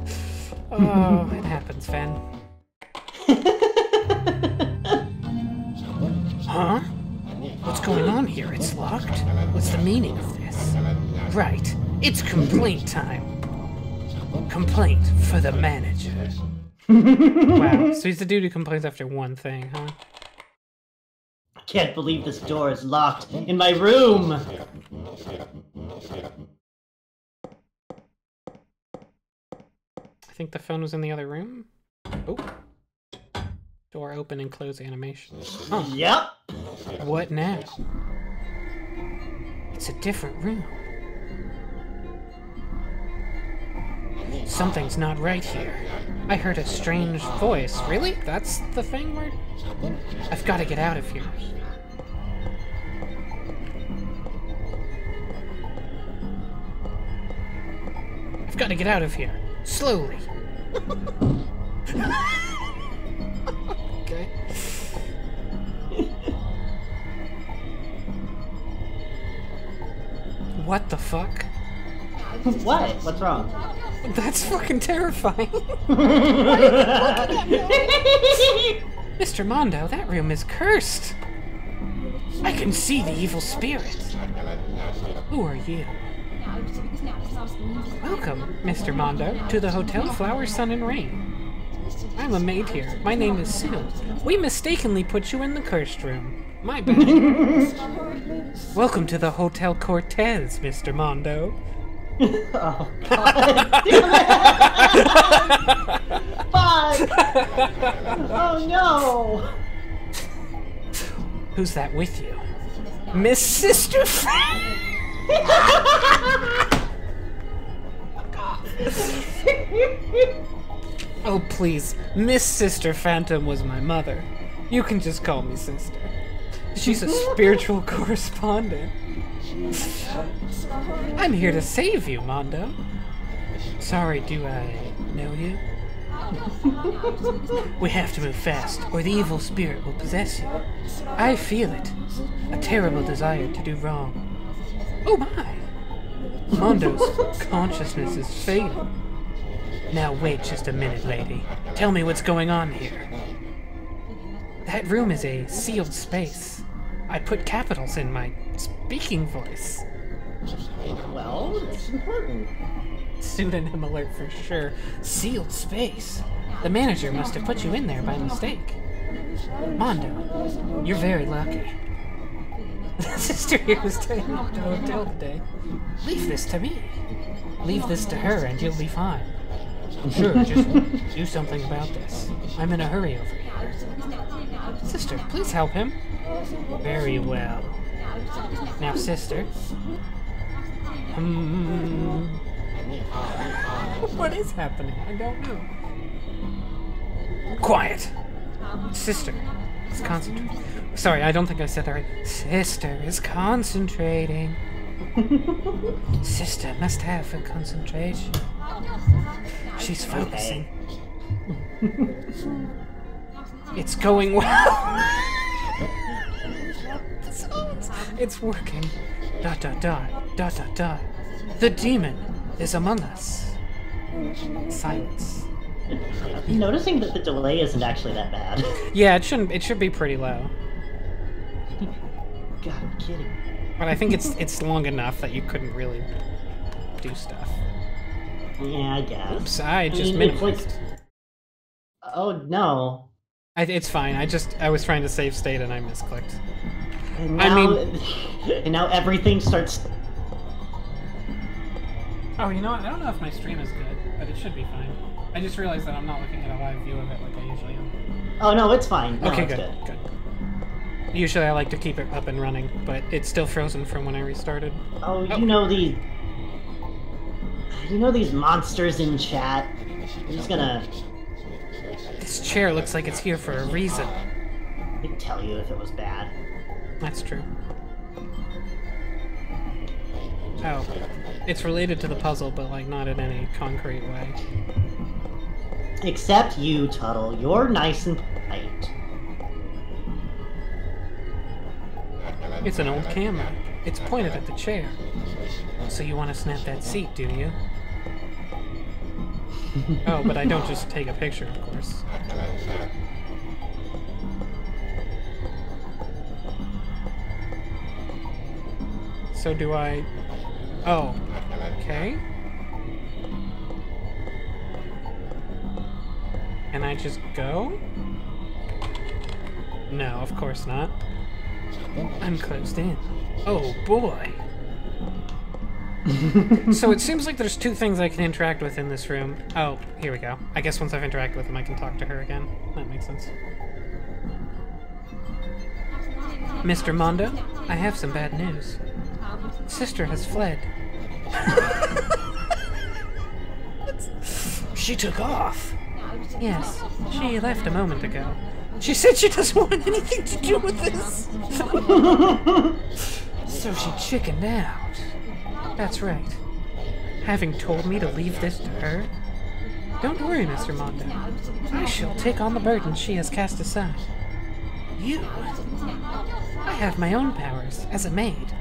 Oh, it happens, Fen. Huh? What's going on here? It's locked? What's the meaning of this? Right. It's complaint time. Complaint for the manager. Wow. So he's the dude who complains after one thing, huh? I can't believe this door is locked in my room! I think the phone was in the other room. Oh. Door open and close animation. Huh. Yep! What now? It's a different room. Something's not right here. I heard a strange voice. Really? That's the thing where... I've got to get out of here. I've got to get out of here. Slowly. Okay. What the fuck? What? What's wrong? That's fucking terrifying. Mr. Mondo, that room is cursed. I can see the evil spirit. Who are you? Welcome, Mr. Mondo, to the Hotel Flower, Sun, and Rain. I'm a maid here. My name is Sue. We mistakenly put you in the cursed room. My bad. Welcome to the Hotel Cortez, Mr. Mondo. Oh, God. Fuck! Oh, no! Who's that with you? Miss Sister Friend! Oh, please, Miss Sister Phantom was my mother. You can just call me Sister. She's a spiritual correspondent. I'm here to save you, Mondo. Sorry, do I know you? We have to move fast, or the evil spirit will possess you. I feel it. A terrible desire to do wrong. Oh my! Mondo's consciousness is fading. Now wait just a minute, lady. Tell me what's going on here. That room is a sealed space. I put capitals in my speaking voice. Well, that's important. Pseudonym alert for sure. Sealed space. The manager must have put you in there by mistake. Mondo, you're very lucky. The sister here was staying at the hotel today. Leave this to me. Leave this to her and you'll be fine. Sure, just do something about this. I'm in a hurry over here. Sister, please help him. Very well. Now, sister. What is happening? I don't know. Quiet! Sister is concentrating. Sorry, I don't think I said that right. Sister is concentrating. Sister must have her concentration. She's focusing. It's going well. It's working. Dot dot dot dot dot dot. The demon is among us. Silence. I'm noticing that the delay isn't actually that bad. Yeah, it shouldn't. It should be pretty low. God, I'm kidding. But I think it's long enough that you couldn't really do stuff. Yeah, I guess. Oops, I just mean, minimized. Oh no. It's fine. I was trying to save state and I misclicked. And now, and now everything starts. Oh, you know what? I don't know if my stream is good, but it should be fine. I just realized that I'm not looking at a live view of it like I usually am. Oh no, it's fine. No, okay, it's good. Usually I like to keep it up and running, but it's still frozen from when I restarted. Oh, you know these monsters in chat. I'm just gonna. This chair looks like it's here for a reason. I'd tell you if it was bad. That's true. Oh, it's related to the puzzle, but like not in any concrete way. Except you, Tuttle. You're nice and polite. It's an old camera. It's pointed at the chair. So you want to snap that seat, do you? Oh, but I don't just take a picture, of course. So do I... Oh, okay. Can I just go? No, of course not. I'm closed in. Oh boy. So it seems like there's two things I can interact with in this room. Oh, here we go. I guess once I've interacted with them, I can talk to her again. That makes sense. Mr. Mondo, I have some bad news. Sister has fled. She took off. Yes, she left a moment ago. She said she doesn't want anything to do with this. So she chickened out. That's right. Having told me to leave this to her? Don't worry, Mr. Mondo. I shall take on the burden she has cast aside. You? I have my own powers as a maid.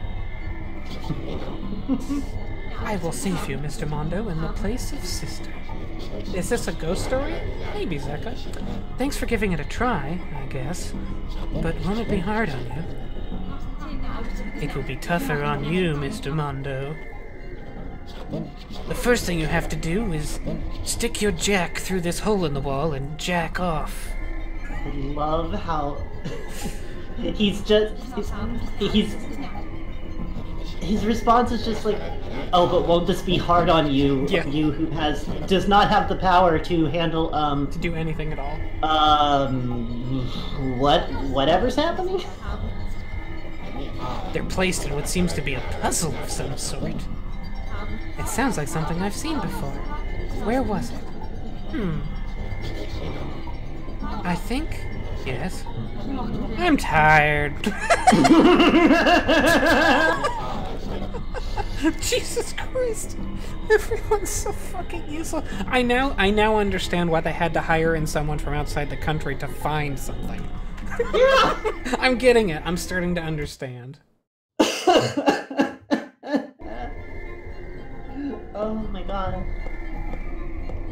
I will save you, Mr. Mondo, in the place of Sister. Is this a ghost story? Maybe, Zeka. Thanks for giving it a try, I guess. But won't it be hard on you? It will be tougher on you, Mr. Mondo. The first thing you have to do is stick your jack through this hole in the wall and jack off. I love how his response is just like, oh, but won't this be hard on you? Yeah. You who does not have the power to handle to do anything at all. Whatever's happening? They're placed in what seems to be a puzzle of some sort. It sounds like something I've seen before. Where was it? I think. Yes. I'm tired. Jesus Christ. Everyone's so fucking useless. I now understand why they had to hire in someone from outside the country to find something. I'm getting it. I'm starting to understand. Oh my god.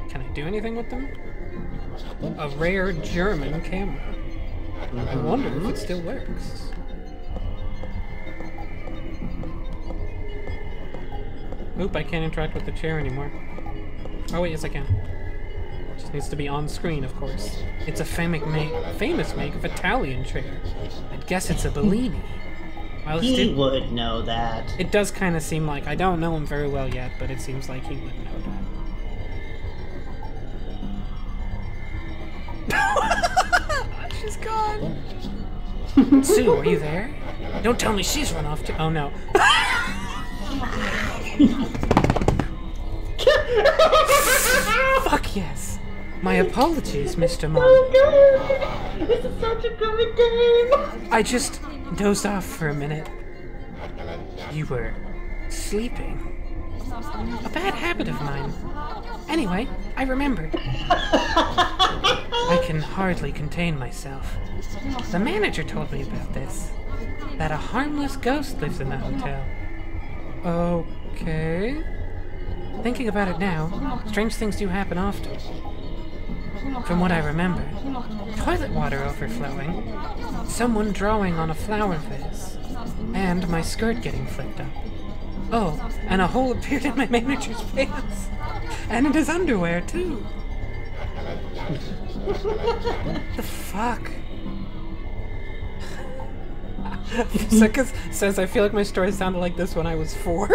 Can I do anything with them? A rare German camera. I wonder if it still works. Oop, I can't interact with the chair anymore. Oh wait, yes I can. Just needs to be on screen, of course. It's a famous make of Italian chair. I'd guess it's a Bellini. Well, He would know that. It does kind of seem like, I don't know him very well yet, but it seems like he would know that. She's gone. Sue, are you there? Don't tell me she's run off to. Oh no. Fuck yes. My apologies, Mr. Mom. Oh god! This is such a good game! I just dozed off for a minute. You were sleeping. A bad habit of mine. Anyway, I remembered. I can hardly contain myself. The manager told me about this. That a harmless ghost lives in the hotel. Okay. Thinking about it now, strange things do happen often. From what I remember, toilet water overflowing, someone drawing on a flower vase, and my skirt getting flipped up. Oh, and a hole appeared in my manager's pants. And in his underwear, too. The fuck? Sika says, I feel like my story sounded like this when I was 4.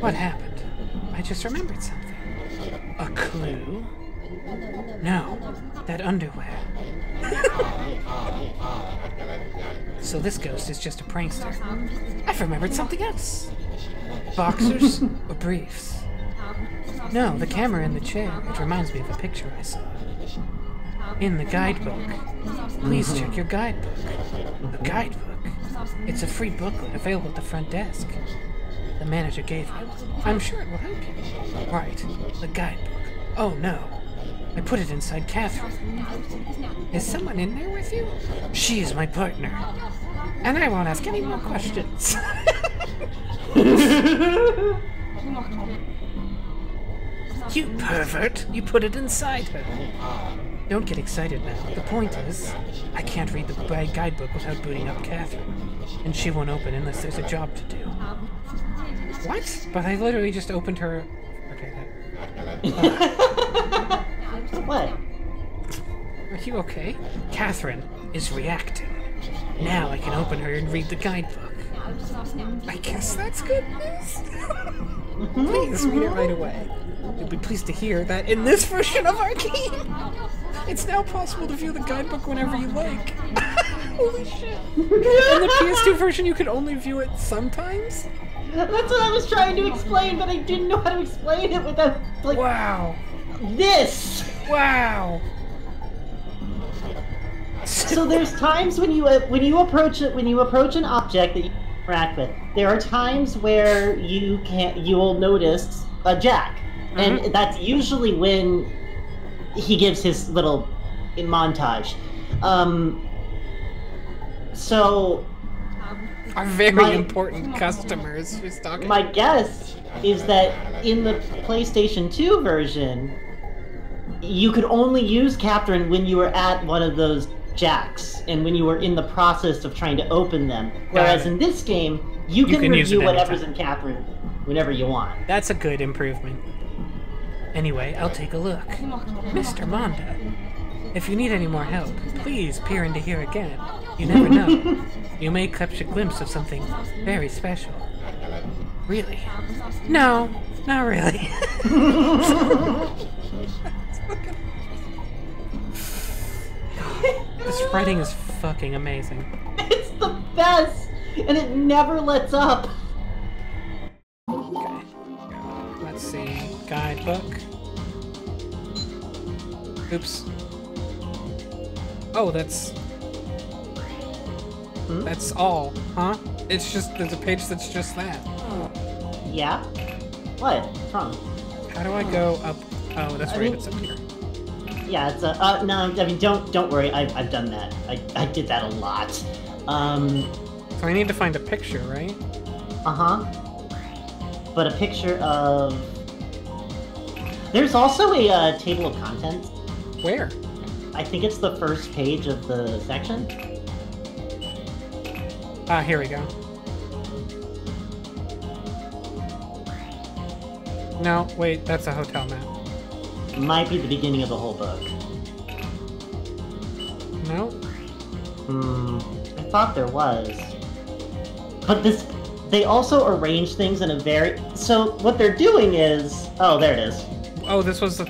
What happened? I just remembered something. A clue? No, that underwear. So this ghost is just a prankster. I've remembered something else. Boxers or briefs? No, the camera in the chair. It reminds me of a picture I saw. In the guidebook. Please check your guidebook. A guidebook? It's a free booklet available at the front desk. The manager gave me. I'm sure it will help you. Right, the guidebook. Oh no. I put it inside Catherine. Is someone in there with you? She is my partner. And I won't ask any more questions. You pervert! You put it inside her. Don't get excited now. The point is, I can't read the guidebook without booting up Catherine. And she won't open unless there's a job to do. What? But I literally just opened her... Okay, What? Are you okay? Catherine is reacting. Now I can open her and read the guidebook. I guess that's good news. Please read it right away. You'll be pleased to hear that in this version of our game, it's now possible to view the guidebook whenever you like. Holy shit. In the PS2 version, you could only view it sometimes? That's what I was trying to explain, but I didn't know how to explain it without, like... Wow. This! Wow. So there's times when you approach an object that you interact with, there are times where you'll notice a jack. And that's usually when he gives his little montage. So our very important customers who's talking. My guess is that in the PlayStation 2 version, you could only use Catherine when you were at one of those jacks and when you were in the process of trying to open them. Whereas in this game, you can review whatever's in Catherine whenever you want. That's a good improvement. Anyway, I'll take a look. Mr. Monda, if you need any more help, please peer into here again. You never know. You may catch a glimpse of something very special. Really? No, not really. This writing is fucking amazing. It's the best, and it never lets up. Okay. Let's see. guidebook. Oops. Oh, that's all, huh? It's just, there's a page that's just that. Yeah? What? What's wrong? How do I go up? Oh, that's right, it's up here. Yeah, it's no, I mean, don't worry, I've done that. I did that a lot. So I need to find a picture, right? Uh-huh. But a picture of... There's also a table of contents. Where? I think it's the first page of the section. Ah, here we go. No, wait, that's a hotel map. Might be the beginning of the whole book. No? I thought there was. But this... They also arrange things in a very... So, what they're doing is... Oh, there it is. Oh, this was the...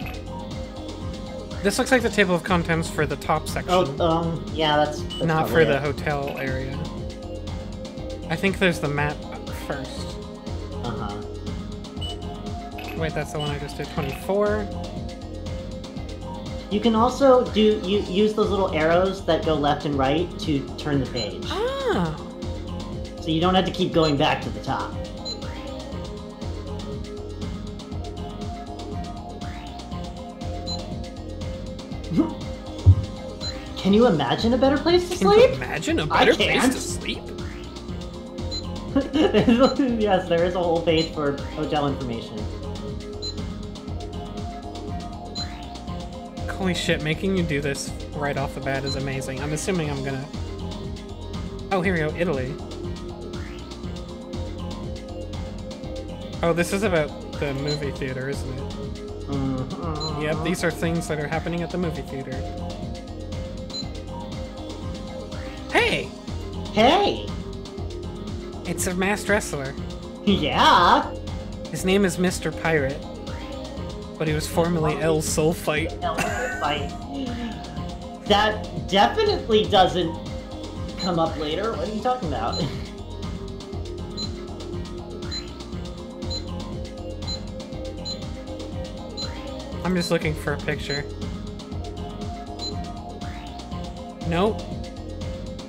This looks like the table of contents for the top section. Oh, yeah, that's not for the hotel area. I think there's the map first. Uh-huh. Wait, that's the one I just did. 24. You can also use those little arrows that go left and right to turn the page. Ah. So you don't have to keep going back to the top. Can you imagine a better place to sleep? Can you imagine a better place to sleep? Yes, there is a whole page for hotel information. Holy shit, making you do this right off the bat is amazing. I'm assuming I'm gonna... Oh, here we go, Italy. Oh, this is about the movie theater, isn't it? Mm-hmm. Yep, these are things that are happening at the movie theater. Hey! Hey! It's a masked wrestler. Yeah! His name is Mr. Pirate, but he was formerly El Sulfite. That definitely doesn't come up later. What are you talking about? I'm just looking for a picture. Nope.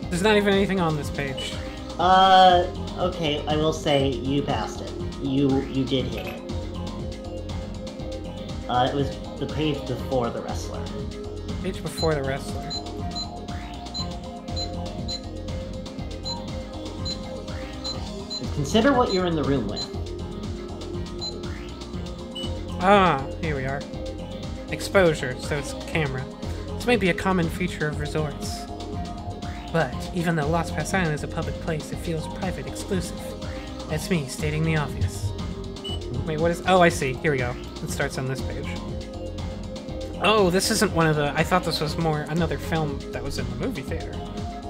There's not even anything on this page. Okay, I will say you passed it. You did hit it. It was the page before the wrestler. Page before the wrestler. Consider what you're in the room with. Ah, here we are. Exposure, so it's camera. This may be a common feature of resorts. But, even though Lost Pass Island is a public place, it feels private, exclusive. That's me, stating the obvious. Wait, what is... Oh, I see. Here we go. It starts on this page. Oh, this isn't one of the... I thought this was more another film that was in the movie theater.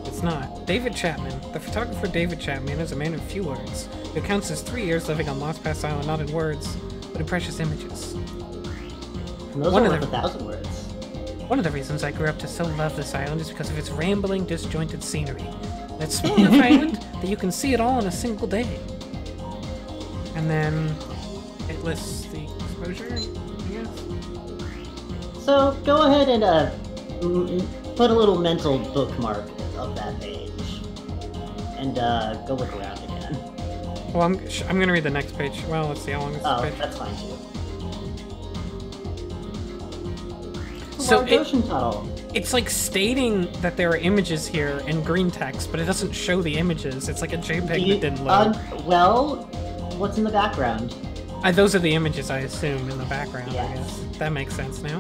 It's not. David Chapman. The photographer David Chapman is a man of few words, who counts his 3 years living on Lost Pass Island not in words, but in precious images. And those are worth 1,000 words. One of the reasons I grew up to so love this island is because of its rambling, disjointed scenery. That small enough island that you can see it all in a single day. And then it lists the exposure, I guess. So go ahead and put a little mental bookmark of that page, and go look around again. Well, I'm gonna read the next page. Well, let's see how long is this page. That's fine too. So ocean tunnel. It's like stating that there are images here in green text, but it doesn't show the images. It's like a JPEG that didn't load. Well, what's in the background? Those are the images, I assume, in the background, Yes. I guess. That makes sense now.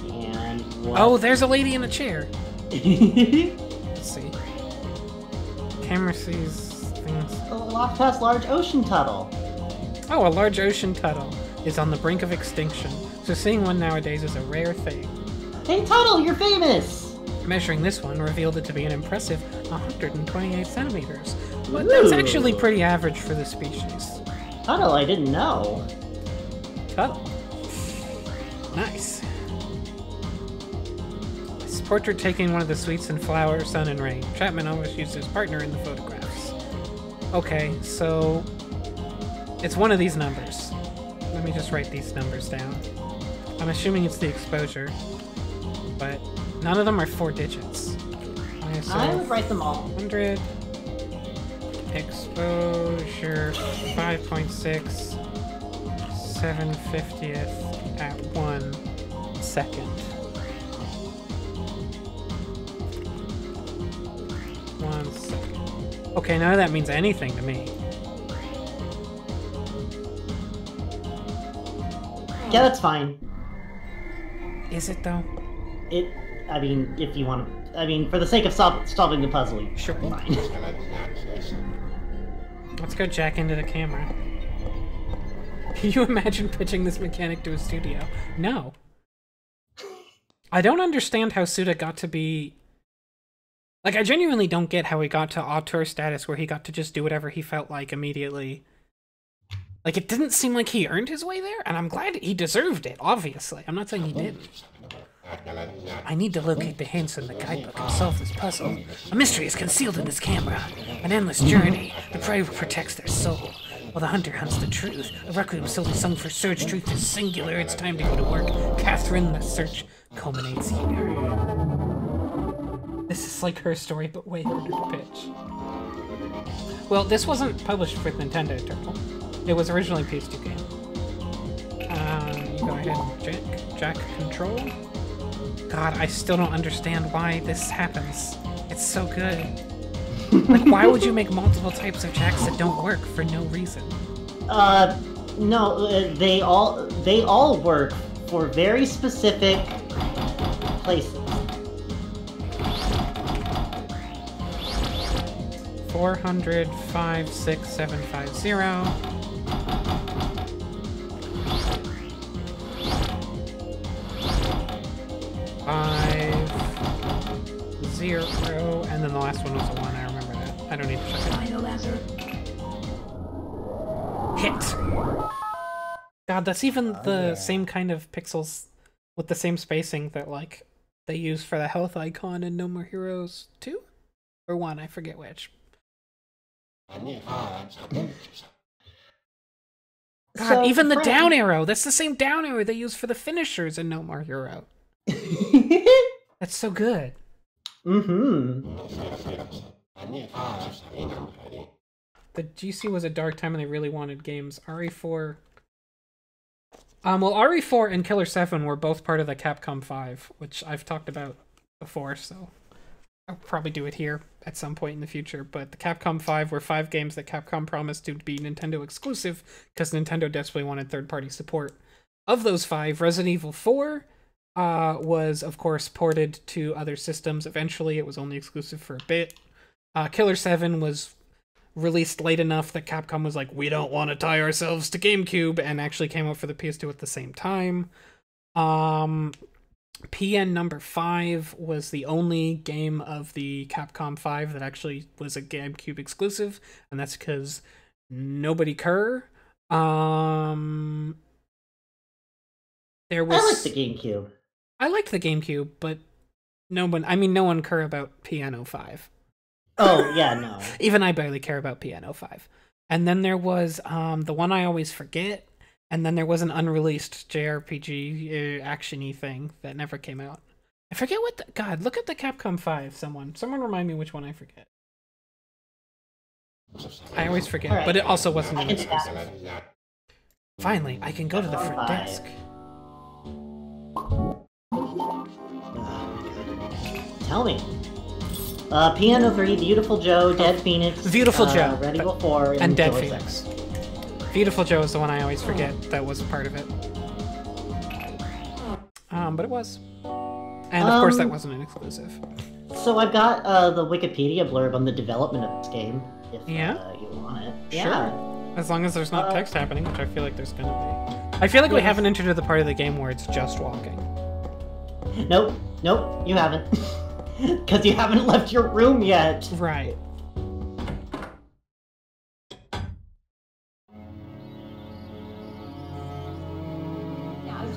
And what? Oh, there's a lady in a chair. Let's see. Camera sees things. A Lost Pass large ocean tunnel. Oh, a large ocean tunnel is on the brink of extinction, so seeing one nowadays is a rare thing. Hey, Tuttle, you're famous! Measuring this one revealed it to be an impressive 128 centimeters, but that's actually pretty average for this species. Tuttle, I didn't know. Tuttle. Nice. This portrait taking one of the suites in flower, sun, and rain. Chapman almost used his partner in the photographs. Okay, so it's one of these numbers. let me just write these numbers down. I'm assuming it's the exposure, but none of them are 4 digits. Okay, so I would write them all. 100 exposure 5.6 7/50th at 1 second. 1 second. Okay, none of that means anything to me. Yeah, that's fine. Is it though? I mean, if you want to... I mean, for the sake of solving the puzzle, you Sure. fine. Let's go jack into the camera. Can you imagine pitching this mechanic to a studio? No. I don't understand how Suda got to be... Like, I genuinely don't get how he got to auteur status where he got to just do whatever he felt like immediately. Like, it didn't seem like he earned his way there, and I'm glad he deserved it, obviously. I'm not saying he didn't. I need to locate the hints in the guidebook and solve this puzzle. A mystery is concealed in this camera. An endless journey. The prey protects their soul, while the hunter hunts the truth. A requiem solely sung for search. Truth is singular. It's time to go to work. Catherine, the search culminates here. This is like her story, but way harder to pitch. Well, this wasn't published for Nintendo Turtle. It was originally a PS2 game. You go ahead and jack control. God, I still don't understand why this happens. It's so good. Like, why would you make multiple types of jacks that don't work for no reason? No, they all work for very specific places. 400, 5, 6, 7, 5, 0. 5, 0, and then the last one was a 1. I remember that. I don't need to check it. Hit! God, that's even the same kind of pixels with the same spacing that, like, they use for the health icon in No More Heroes 2? Or 1, I forget which. God, So, even the Frank- down arrow! That's the same down arrow they use for the finishers in No More Hero. That's so good. Mm-hmm. The GC was a dark time and they really wanted games. RE4... well, RE4 and Killer 7 were both part of the Capcom 5, which I've talked about before, so I'll probably do it here at some point in the future. But the Capcom 5 were 5 games that Capcom promised to be Nintendo exclusive because Nintendo desperately wanted third-party support. Of those 5, Resident Evil 4 was, of course, ported to other systems. Eventually, it was only exclusive for a bit. Killer 7 was released late enough that Capcom was like, we don't want to tie ourselves to GameCube, and actually came out for the PS2 at the same time. PN number 5 was the only game of the Capcom 5 that actually was a GameCube exclusive, and that's because nobody Kerr. There was... I like the GameCube. I liked the GameCube, but no one care about Piano 5. Oh, yeah, no. Even I barely care about Piano 5. And then there was the one I always forget, and then there was an unreleased JRPG action-y thing that never came out. I forget what the... God, look at the Capcom 5, someone. Someone remind me which one I forget. I always forget, All right. but it also wasn't I an can do that. exclusive. Finally, I can go to the front 5. desk. Tell me. Piano 3, Beautiful Joe, Dead Phoenix, Beautiful Joe. Resident Evil 4, And Dead Killer Phoenix. 6. Beautiful Joe is the one I always forget that was part of it. But it was. And of course that wasn't an exclusive. So I've got the Wikipedia blurb on the development of this game, if Yeah? you want it. Sure. Yeah. As long as there's not text happening, which I feel like there's gonna be. I feel like we Yes. haven't entered the part of the game where it's just walking. Nope, you haven't. Because you haven't left your room yet. Right.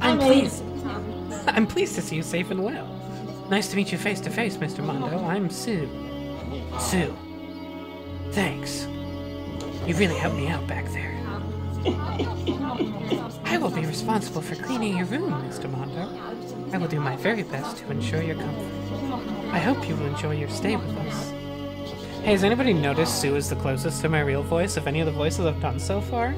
I'm pleased to see you safe and well. Nice to meet you face to face, Mr. Mondo. I'm Sue. Sue. Thanks. You really helped me out back there. I will be responsible for cleaning your room, Mr. Mondo. I will do my very best to ensure your comfort. I hope you will enjoy your stay with us. Hey, has anybody noticed Sue is the closest to my real voice of any of the voices I've done so far?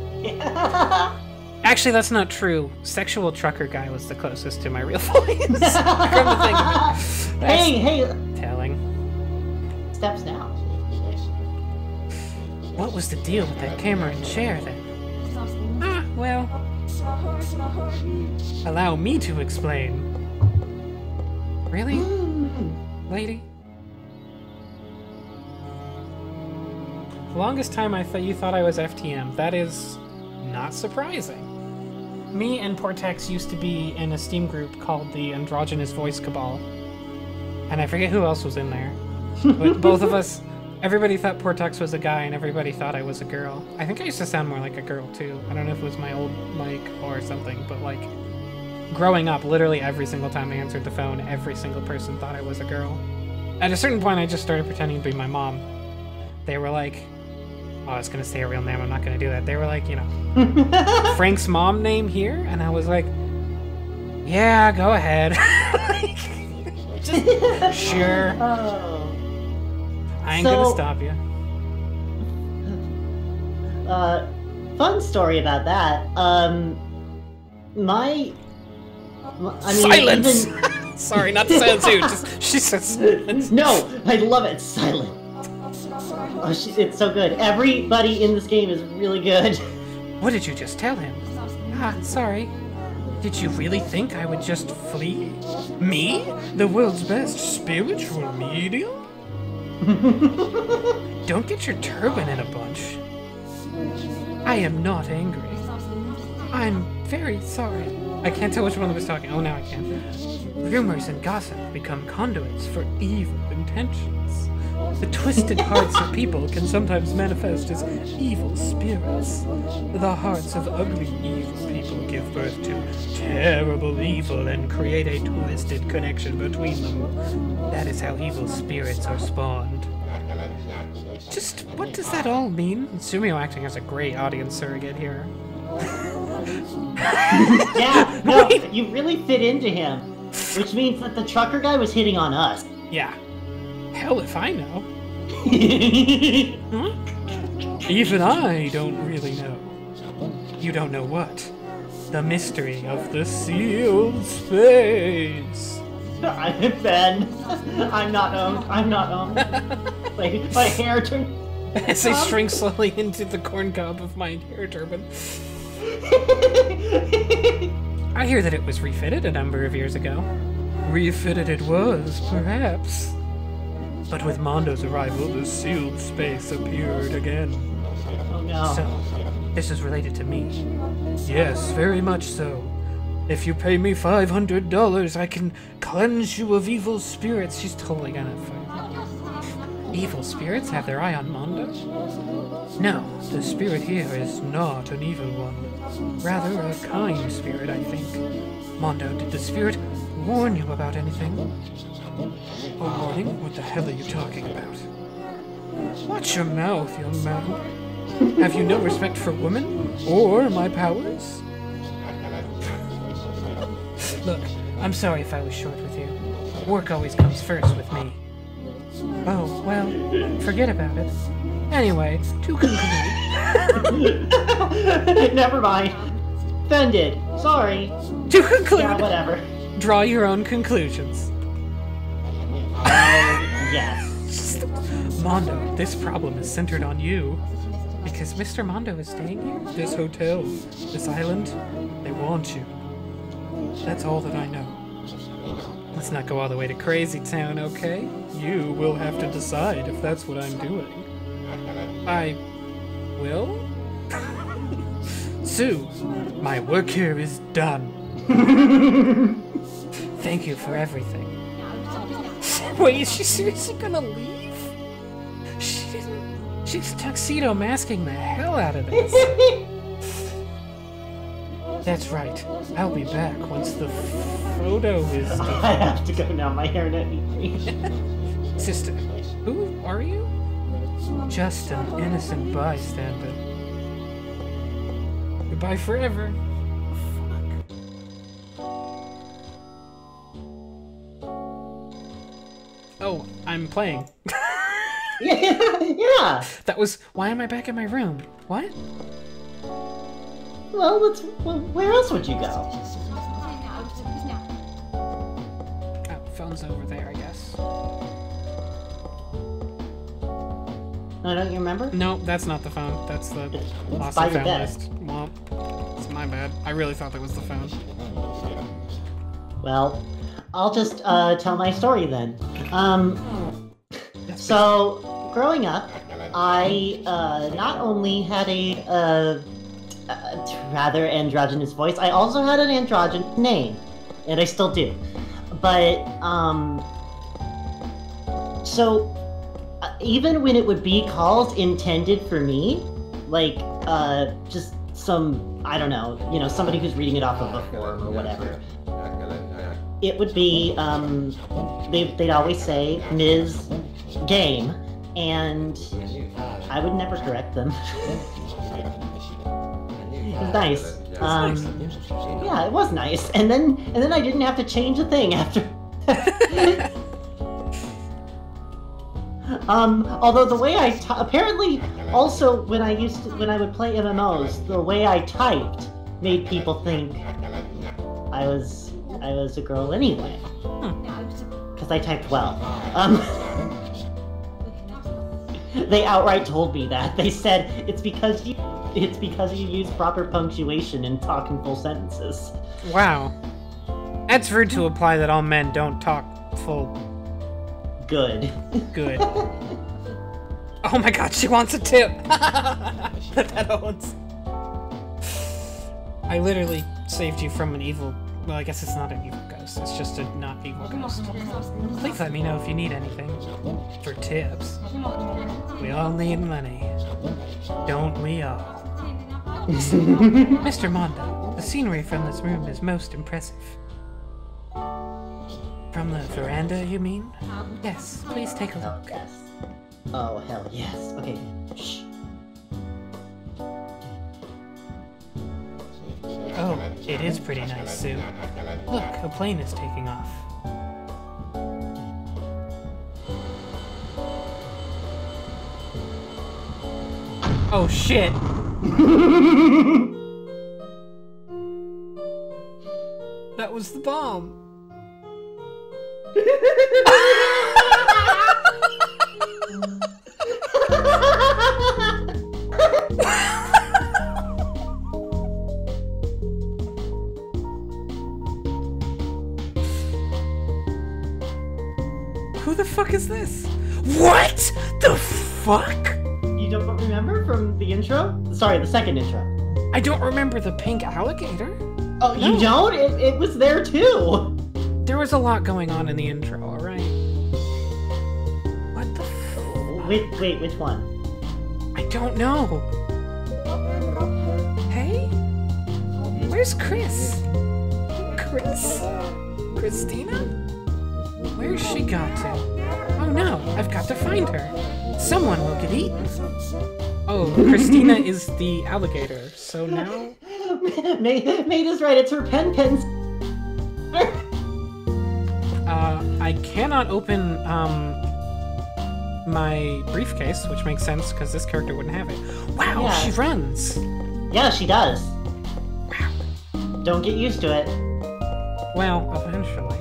Actually, that's not true. Sexual Trucker Guy was the closest to my real voice. Come to think of it. Hey! Telling. Steps down. What was the deal with that camera and chair then? Ah, well... Allow me to explain. Really? Lady? The longest time I thought you thought I was FTM. That is not surprising. Me and Portex used to be in a Steam group called the Androgynous Voice Cabal. And I forget who else was in there. But both of us, everybody thought Portex was a guy and everybody thought I was a girl. I think I used to sound more like a girl too. I don't know if it was my old mic or something, but like, growing up, literally every single time I answered the phone, every single person thought I was a girl. At a certain point, I just started pretending to be my mom. They were like, oh, I was gonna say a real name, I'm not gonna do that. They were like, you know, Frank's mom name here? And I was like, yeah, go ahead. Like, just, sure. Oh. I ain't gonna stop you. Fun story about that. I mean, Silence! even... Sorry, not to silence you, just, she says silence. No, I love it, silent. Oh, it's so good. Everybody in this game is really good. What did you just tell him? Ah, sorry. Did you really think I would just flee? Me? The world's best spiritual medium? Don't get your turban in a bunch. I am not angry. I'm very sorry. I can't tell which one was talking. Oh, now I can. Rumors and gossip become conduits for evil intentions. The twisted hearts of people can sometimes manifest as evil spirits. The hearts of ugly, evil people give birth to terrible evil and create a twisted connection between them. That is how evil spirits are spawned. Just what does that all mean? Sumio acting as a great audience surrogate here. Yeah, no, you really fit into him. Which means that the trucker guy was hitting on us. Yeah. Hell if I know. Huh? Even I don't really know. You don't know what? The mystery of the sealed space. I'm Ben. I'm not owned. I'm not owned. My hair turned... As I shrink slowly into the corn cob of my hair turban. I hear that it was refitted a number of years ago. Refitted it was, perhaps. But with Mondo's arrival, the sealed space appeared again. Oh no. So, this is related to me. Yes, very much so. If you pay me $500, I can cleanse you of evil spirits. She's totally gonna fight. Evil spirits have their eye on Mondo? No, the spirit here is not an evil one. Rather, a kind spirit, I think. Mondo, did the spirit warn you about anything? A warning? What the hell are you talking about? Watch your mouth, young man. Have you no respect for women? Or my powers? Look, I'm sorry if I was short with you. Work always comes first with me. Oh, well, forget about it. Anyway, to conclude... Never mind. Offended. Sorry. To conclude... Yeah, whatever. Draw your own conclusions. Yes. Mondo, this problem is centered on you. Because Mr. Mondo is staying here? This hotel, this island, they want you. That's all that I know. Let's not go all the way to Crazy Town, okay? You will have to decide if that's what I'm doing. I will? Sue, my work here is done. Thank you for everything. Wait, is she seriously gonna leave? She's tuxedo masking the hell out of this. That's right. I'll be back once the photo is done. I have to go now. My hairnet needs me. Sister, who are you? Just an innocent bystander. Goodbye forever. Oh, I'm playing. Yeah. That was. Why am I back in my room? What? Well, where else would you go? Oh, phone's over there, I guess. I don't you remember? No, that's not the phone. That's the lost by and your found desk. list. Well, it's my bad. I really thought that was the phone. Well, I'll just tell my story then. Yes, So, growing up, I not only had a rather androgynous voice, I also had an androgynous name, and I still do. But so even when it would be calls intended for me, like just some, I don't know, you know, somebody who's reading it off of a form or whatever, it would be they'd always say Ms. Game, and I would never correct them. It was nice. Yeah, it was nice. And then I didn't have to change a thing after. Although the way I apparently also when I would play MMOs, the way I typed made people think I was a girl anyway. Because I typed well. They outright told me that. They said it's because you use proper punctuation and talk in full sentences. Wow. That's rude to imply that all men don't talk full Good. good. Oh my god, she wants a tip! That owns. I literally saved you from an evil... Well, I guess it's not an evil ghost. It's just a not evil ghost. Please let me know if you need anything. For tips. We all need money. Don't we all? Mr. Mondo, the scenery from this room is most impressive. From the veranda, you mean? Yes, please take a look. Yes. Oh, hell yes. Okay. Shh. Oh, it is pretty nice, Sue. Look, a plane is taking off. Oh shit! That was the bomb. Who the fuck is this? What the fuck? You don't remember from the intro? Sorry, the second intro. I don't remember the pink alligator. Oh, you don't? It was there too. There was a lot going on in the intro, alright? What the Wait, which one? I don't know. Hey? Where's Chris? Chris? Christina? Where's she got to? Oh no, I've got to find her. Someone will get eaten. Oh, Christina is the alligator, so now... Made is right, it's her pen. I cannot open, my briefcase, which makes sense, because this character wouldn't have it. Wow, Yeah. she runs! Yeah, she does. Wow. Don't get used to it. Well, eventually.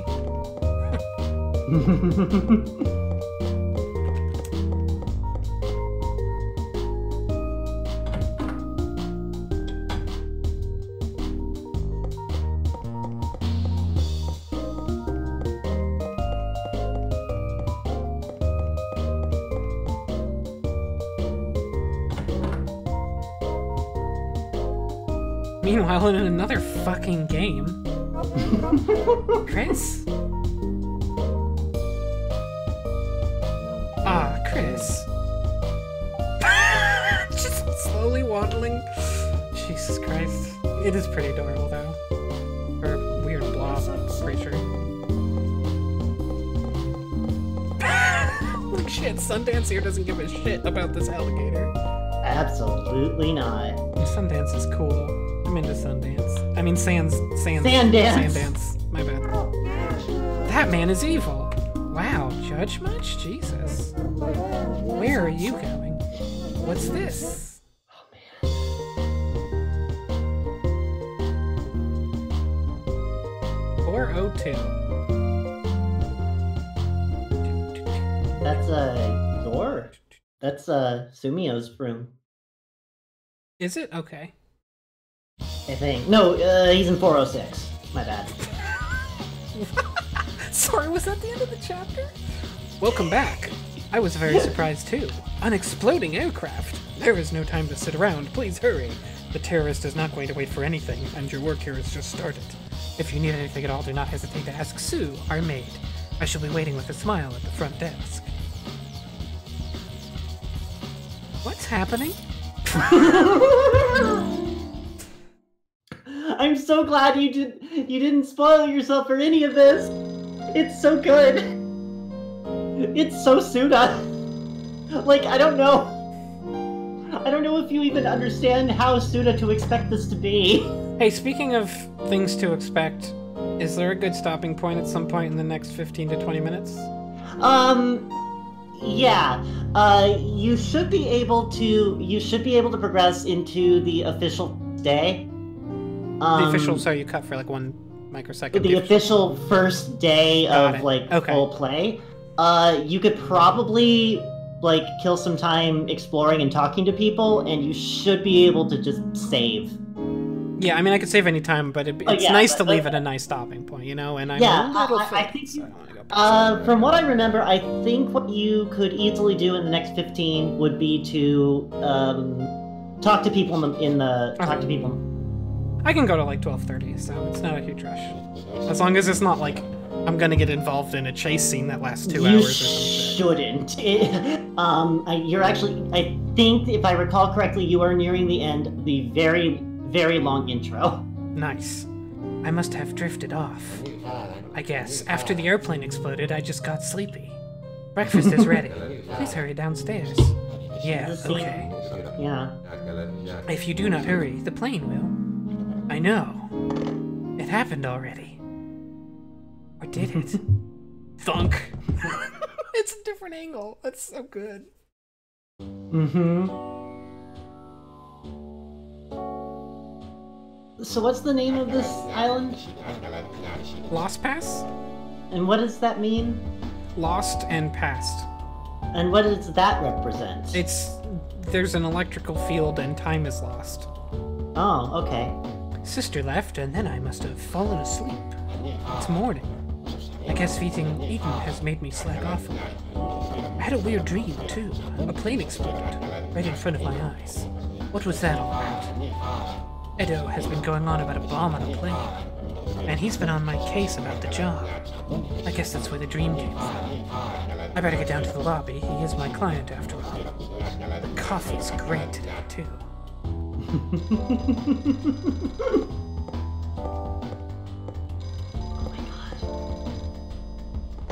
Meanwhile, in another fucking game. Chris? Ah, Chris. Just slowly waddling. Jesus Christ. It is pretty adorable, though. Or a weird blob creature. Like shit, Sundance here doesn't give a shit about this alligator. Absolutely not. Sundance is cool. I'm into Sundance. I mean, Sandance. Sandance. My bad. That man is evil. Wow, judge much? Jesus. Where are you going? What's this? Oh man. 402. That's a door. That's Sumio's room, Is it? Okay. I think. No, he's in 406. My bad. Sorry, was that the end of the chapter? Welcome back. I was very surprised too. An exploding aircraft. There is no time to sit around. Please hurry. The terrorist is not going to wait for anything, and your work here has just started. If you need anything at all, do not hesitate to ask Sue, our maid. I shall be waiting with a smile at the front desk. What's happening? I'm so glad you didn't spoil yourself for any of this. It's so good. It's so Suda. Like, I don't know if you even understand how Suda to expect this to be. Hey, speaking of things to expect, is there a good stopping point at some point in the next 15 to 20 minutes? Yeah. You should be able to progress into the official day. The official, so you cut for like 1 microsecond. The official first day of full play. You could probably like kill some time exploring and talking to people, and you should be able to just save. Yeah, I mean, I could save any time, but it's nice to leave at a nice stopping point, you know. And I'm a little I think. From what I remember, I think what you could easily do in the next 15 would be to talk to people talk to people. I can go to like 12:30, so it's not a huge rush. As long as it's not like I'm gonna get involved in a chase scene that lasts 2 hours or something. Shouldn't. You're actually. I think if I recall correctly, you are nearing the end of the very, very long intro. Nice. I must have drifted off. I guess after the airplane exploded, I just got sleepy. Breakfast is ready. Please hurry downstairs. Yeah. Okay. Yeah. If you do not hurry, the plane will. I know. It happened already. Or did it? Thunk. It's a different angle. That's so good. So what's the name of this island? Lost Pass? And what does that mean? Lost and past. And what does that represent? There's an electrical field and time is lost. Oh, okay. Sister left, and then I must have fallen asleep. It's morning. I guess eating has made me slack off a little. I had a weird dream, too. A plane exploded, right in front of my eyes. What was that all about? Edo has been going on about a bomb on a plane, and he's been on my case about the job. I guess that's where the dream came from. I better get down to the lobby. He is my client, after all. The coffee's great today, too. Oh my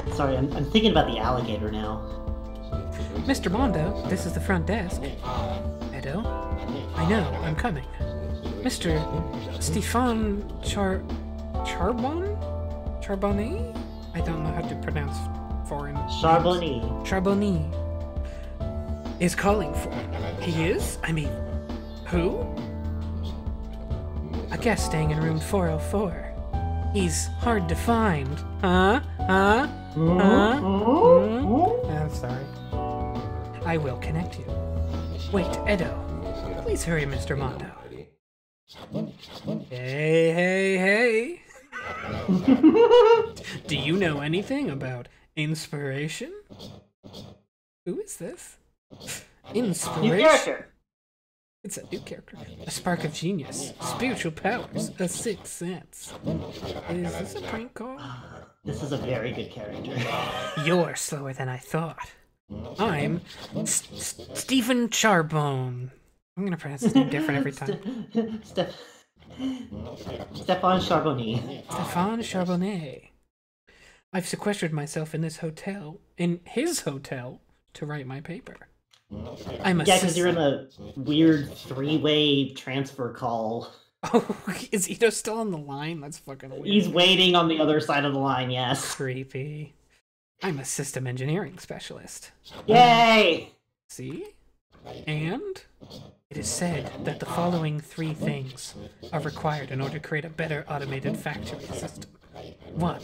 god. Sorry, I'm thinking about the alligator now. Mr. Mondo, this is the front desk. Edo? I know, I'm coming. Mr. Stefan Charbonnet? I don't know how to pronounce foreign Charbonnet is calling for. He is? I mean, who? A guest staying in room 404. He's hard to find. Huh? I'm sorry. I will connect you. Wait, Edo. Please hurry, Mr. Mondo. Hey. Do you know anything about inspiration? Who is this? Inspiration? New character. It's a new character. A spark of genius. Spiritual powers. A sixth sense. Is this a prank call? This is a very good character. You're slower than I thought. I'm Stephen Charbonne. I'm gonna pronounce his name different every time. Stefan Charbonnet. Stefan Charbonnet. I've sequestered myself in his hotel, to write my paper. I'm Yeah, because you're in a weird three-way transfer call. Oh, is Ito still on the line? That's fucking weird. He's waiting on the other side of the line, yes. Creepy. I'm a system engineering specialist. Yay! See? And it is said that the following 3 things are required in order to create a better automated factory system. 1.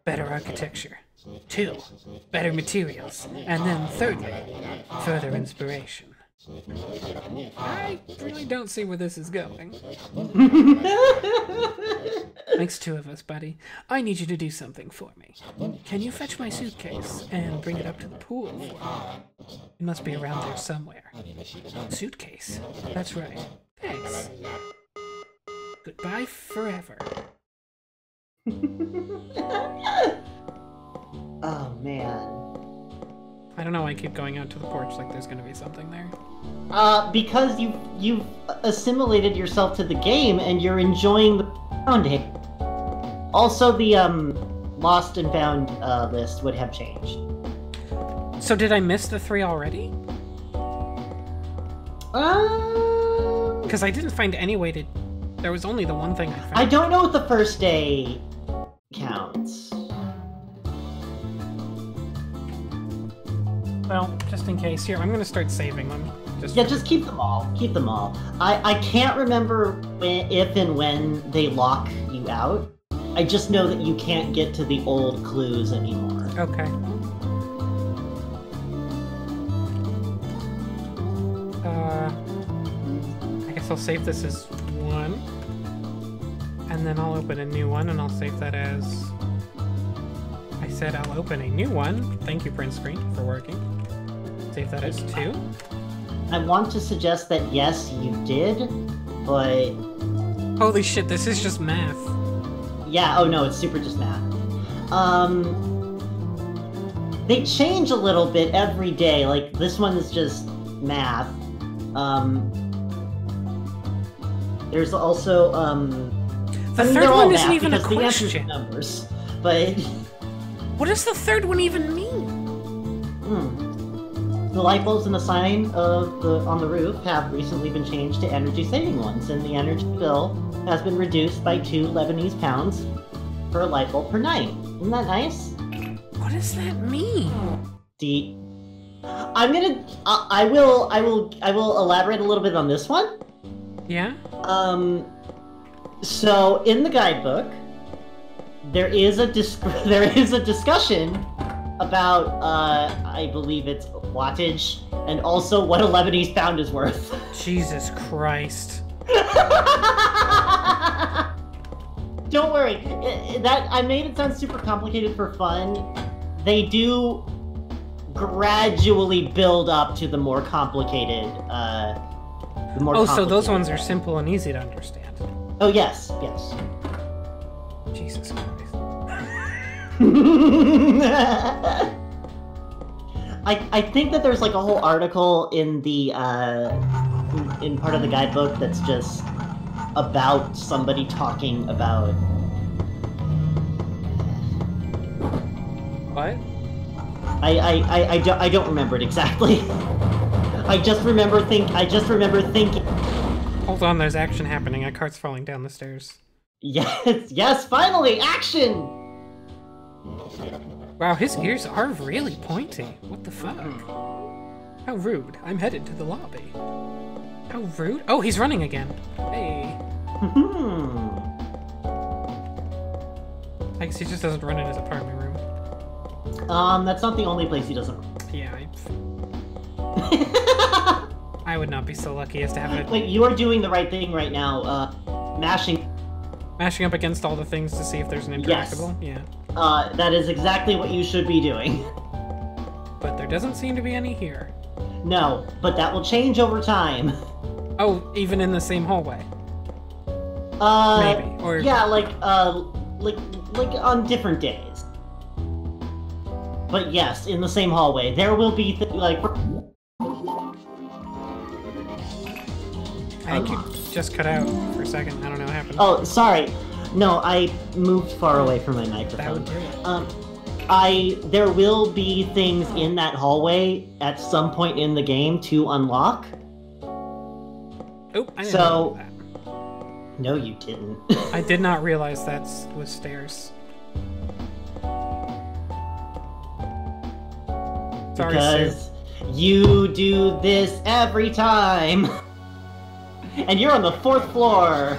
Better architecture. 2. Better materials. And then thirdly, further inspiration. I really don't see where this is going. Makes 2 of us, buddy. I need you to do something for me. Can you fetch my suitcase and bring it up to the pool for me? It must be around there somewhere. Suitcase? That's right. Thanks. Goodbye forever. Oh, man. I don't know why I keep going out to the porch like there's gonna be something there. Because you've assimilated yourself to the game and you're enjoying the surrounding. Also, the lost and found list would have changed. So did I miss the 3 already? Because I didn't find any way to... There was only the one thing I found. I don't know if the first day counts. Well, just in case. Here, I'm gonna start saving them. Just keep them all. Keep them all. I can't remember if and when they lock you out. I just know that you can't get to the old clues anymore. Okay. I guess I'll save this as 1. And then I'll open a new one, and I'll save that as... I said I'll open a new one. Thank you, print screen, for working. Save that as 2. I want to suggest that yes, you did, but... Holy shit, this is just math. Yeah, oh no, it's super just math. They change a little bit every day, like this one is just math. There's also, The third one isn't even a because the answer's question. numbers, but... What does the third one even mean? The light bulbs and the sign on the roof have recently been changed to energy-saving ones, and the energy bill has been reduced by 2 Lebanese pounds per light bulb per night. Isn't that nice? What does that mean? I will elaborate a little bit on this one. Yeah? So in the guidebook, there is a discussion about I believe it's wattage and also what a Lebanese pound is worth. Jesus Christ. Don't worry, that I made it sound super complicated for fun. They do gradually build up to the more complicated. So those ones are simple and easy to understand. Oh yes, yes. Jesus Christ. I think that there's like a whole article in the in part of the guidebook that's just about somebody talking about What? I don't remember it exactly. I just remember thinking. Hold on, there's action happening. A cart's falling down the stairs. Yes, finally, action! Wow, his ears are really pointy. What the fuck? How rude. I'm headed to the lobby. How rude? Oh, he's running again. Hey. I guess he just doesn't run in his apartment room. That's not the only place he doesn't. Yeah, I would not be so lucky as to have it. Wait, you are doing the right thing right now. Mashing up against all the things to see if there's an interactable? Yes. Yeah. That is exactly what you should be doing. But there doesn't seem to be any here. No, but that will change over time. Oh, even in the same hallway? Maybe. Or... Yeah, like on different days. But yes, in the same hallway. There will be, like... I think you just cut out for a second. I don't know what happened. Oh, sorry. No, I moved far away from my microphone. That would do it. There will be things in that hallway at some point in the game to unlock. Oh, I didn't know that. No, you didn't. I did not realize that was stairs. Sorry, Because you do this every time. And you're on the 4th floor.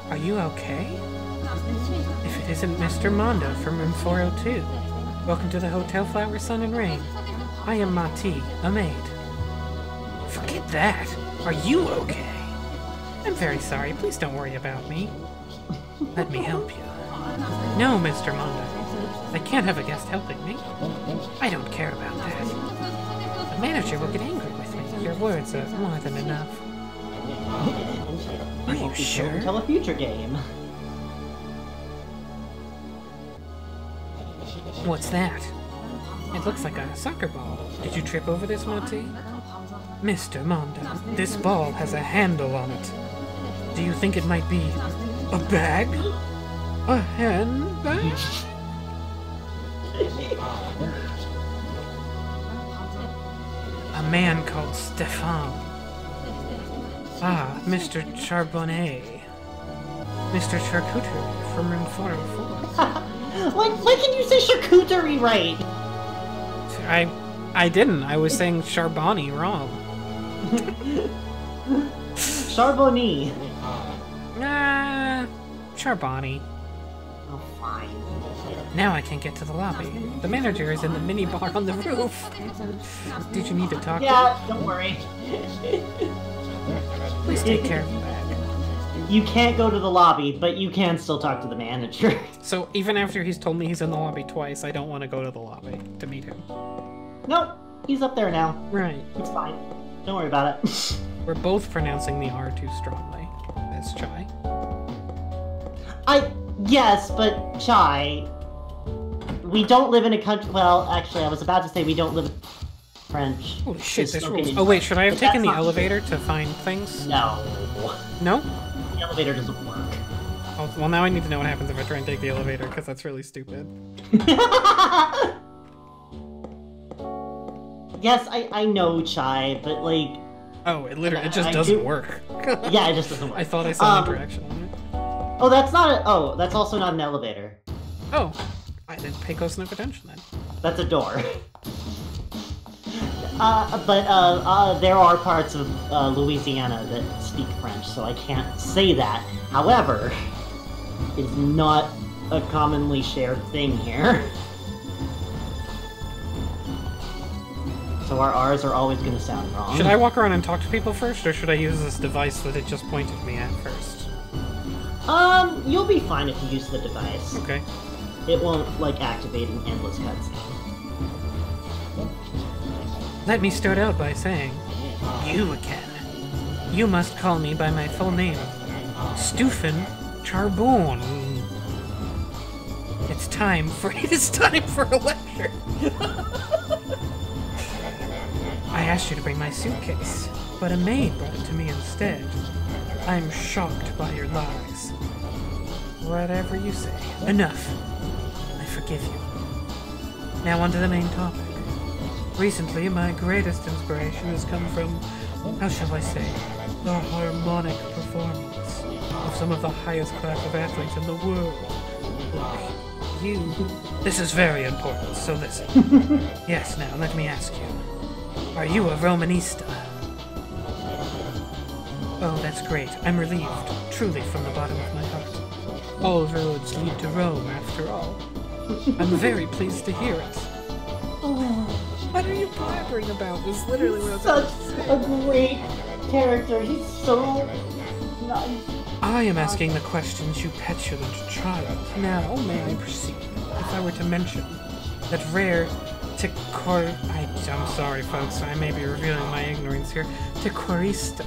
Are you okay? If it isn't Mr. Mondo from room 402. Welcome to the Hotel Flower, Sun and Rain. I am Mati, a maid. Forget that. Are you okay? I'm very sorry. Please don't worry about me. Let me help you. No, Mr. Mondo. I can't have a guest helping me. I don't care about that. The manager will get angry with me. Your words are more than enough. Are you sure? Until a future game. What's that? It looks like a soccer ball. Did you trip over this, Mati? Mr. Mondo, this ball has a handle on it. Do you think it might be a bag? A handbag? A man called Stefan. Ah, Mr. Charbonnet. Mr. Charcuterie from room 404. Why can you say charcuterie right? I didn't. I was saying Charbonnet wrong. Charbonnet. Charbonnet. Oh, fine. Now I can't get to the lobby. The manager is in the mini bar on the roof. Did you need to talk to Yeah, don't worry. Please take care of the bag. You can't go to the lobby, but you can still talk to the manager. So even after he's told me he's in the lobby twice, I don't want to go to the lobby to meet him. Nope, he's up there now. Right. It's fine. Don't worry about it. We're both pronouncing the R too strongly. As Chai. Yes, but Chai, we don't live in a country. Well, actually, I was about to say we don't live in French. Holy shit, this spoken rules. in Oh wait, French, should I have but taken that's the not- elevator to find things? No, No? the elevator doesn't work. Oh, well, now I need to know what happens if I try and take the elevator, because that's really stupid. Yes, I know Chai, but like, Oh, it literally, it I just do- doesn't work. yeah, it just doesn't work. I thought I saw an interaction on it. Oh, that's not. That's also not an elevator. Oh, I didn't pay close enough attention then. That's a door. There are parts of Louisiana that speak French, so I can't say that. However, it's not a commonly shared thing here. So our R's are always going to sound wrong. Should I walk around and talk to people first, or should I use this device that it just pointed me at first? You'll be fine if you use the device. Okay. It won't, like, activate an endless cutscene. Let me start out by saying, you again. You must call me by my full name, Stefan Charbon. It's time for a lecture. I asked you to bring my suitcase, but a maid brought it to me instead. I'm shocked by your lies. Whatever you say. Enough. I forgive you. Now on to the main topic. Recently, my greatest inspiration has come from, how shall I say, the harmonic performance of some of the highest class of athletes in the world. Look, you... This is very important, so listen. Yes, now, let me ask you. Are you a Romanista? Oh, that's great. I'm relieved, truly from the bottom of my heart. All roads lead to Rome, after all. I'm very pleased to hear it. What are you blabbering about? Is literally what I was Such a great character. He's so nice. I am asking the questions, you petulant child. Now, may I proceed? If I were to mention that rare I'm sorry, folks, I may be revealing my ignorance here. Tequartista,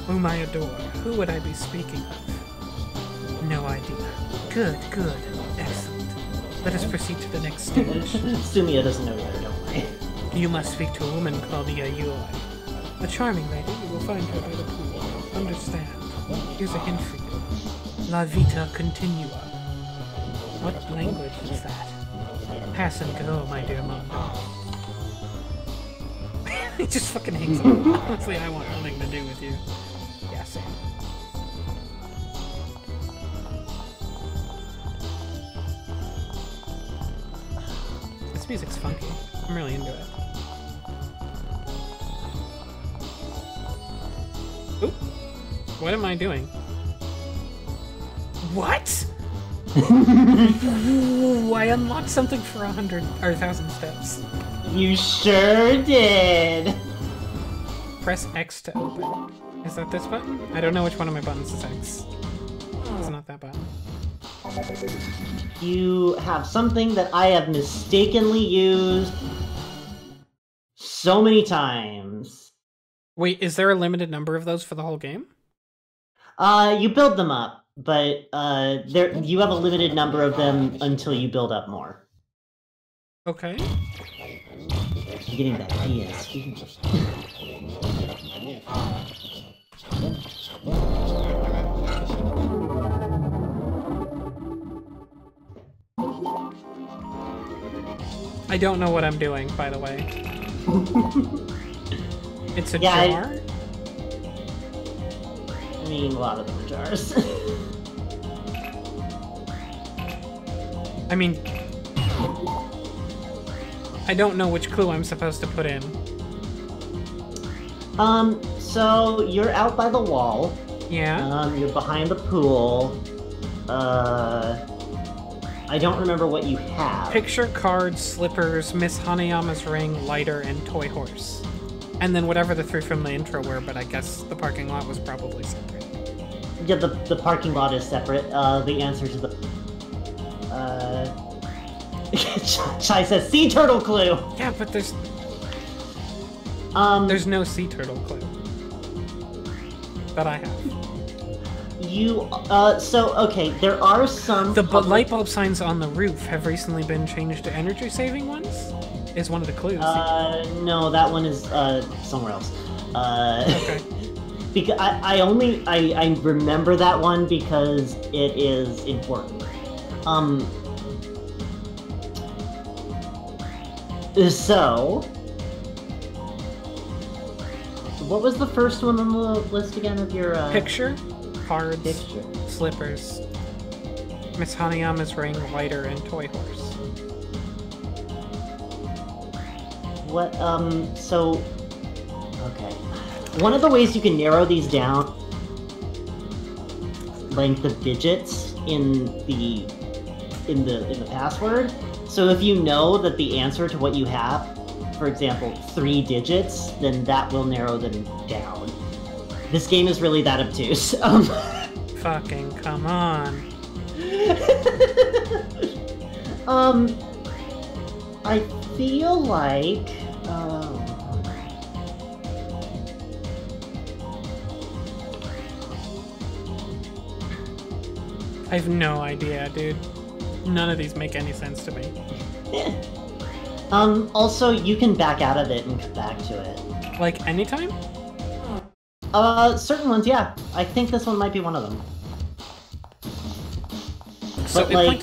whom I adore. Who would I be speaking of? No idea. Good, excellent. Let us proceed to the next stage. Sumia doesn't know either, don't worry. You must speak to a woman called Yayoi. A charming lady, you will find her by the pool. Understand. Here's a hint for you. La vita continua. What language is that? Pass and go, my dear Mondo. He just fucking hangs up. Honestly, I want nothing to do with you. Yeah, same. This music's funky. I'm really into it. Oop. What am I doing? What? Ooh, I unlocked something for 100 or 1,000 steps. You sure did. Press X to open. Is that this button? I don't know which one of my buttons is X. It's not that button. You have something that I have mistakenly used so many times. Wait, is there a limited number of those for the whole game? You build them up, but you have a limited number of them until you build up more. Okay. I'm getting that PS. I don't know what I'm doing, by the way. It's a Yeah, jar? I mean, a lot of them are jars. I mean... I don't know which clue I'm supposed to put in. So you're out by the wall. Yeah? You're behind the pool. I don't remember what you have. Picture, cards, slippers, Miss Hanayama's ring, lighter, and toy horse. And then whatever the three from the intro were, but I guess the parking lot was probably separate. Yeah, the parking lot is separate. The answer to the... Chai says, sea turtle clue! Yeah, but there's no sea turtle clue. That I have. Okay, there are some... The light bulb signs on the roof have recently been changed to energy-saving ones? Is one of the clues. No, that one is, somewhere else. Okay. Because I remember that one because it is important. So... What was the first one on the list again of your, Picture, cards, Picture. slippers, Miss Hanayama's ring, lighter, and toy horse. What, so... Okay. One of the ways you can narrow these down... length of digits in the password. So if you know that the answer to what you have, for example, 3 digits, then that will narrow them down. This game is really that obtuse. Fucking come on. I feel like... I have no idea, dude. None of these make any sense to me. Also, you can back out of it and come back to it. Like, anytime? Certain ones, yeah. I think this one might be one of them. So But, like,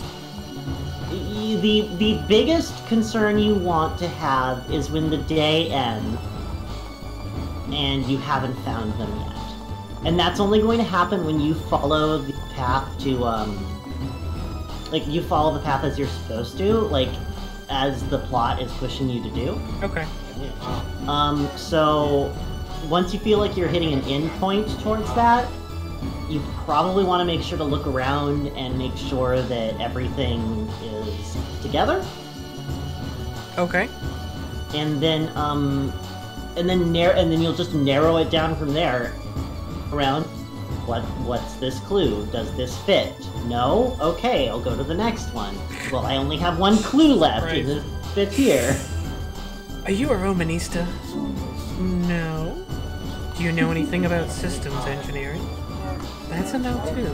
the biggest concern you want to have is when the day ends and you haven't found them yet. And that's only going to happen when you follow the path to, like, you follow the path as you're supposed to, like, as the plot is pushing you to do. Okay. So once you feel like you're hitting an end point towards that, you probably want to make sure to look around and make sure that everything is together. Okay. And then you'll just narrow it down from there around what's this clue? Does this fit? No? Okay, I'll go to the next one. Well, I only have one clue left. Right. Does it fit here? Are you a Romanista? No. Do you know anything about systems engineering? That's a no, too.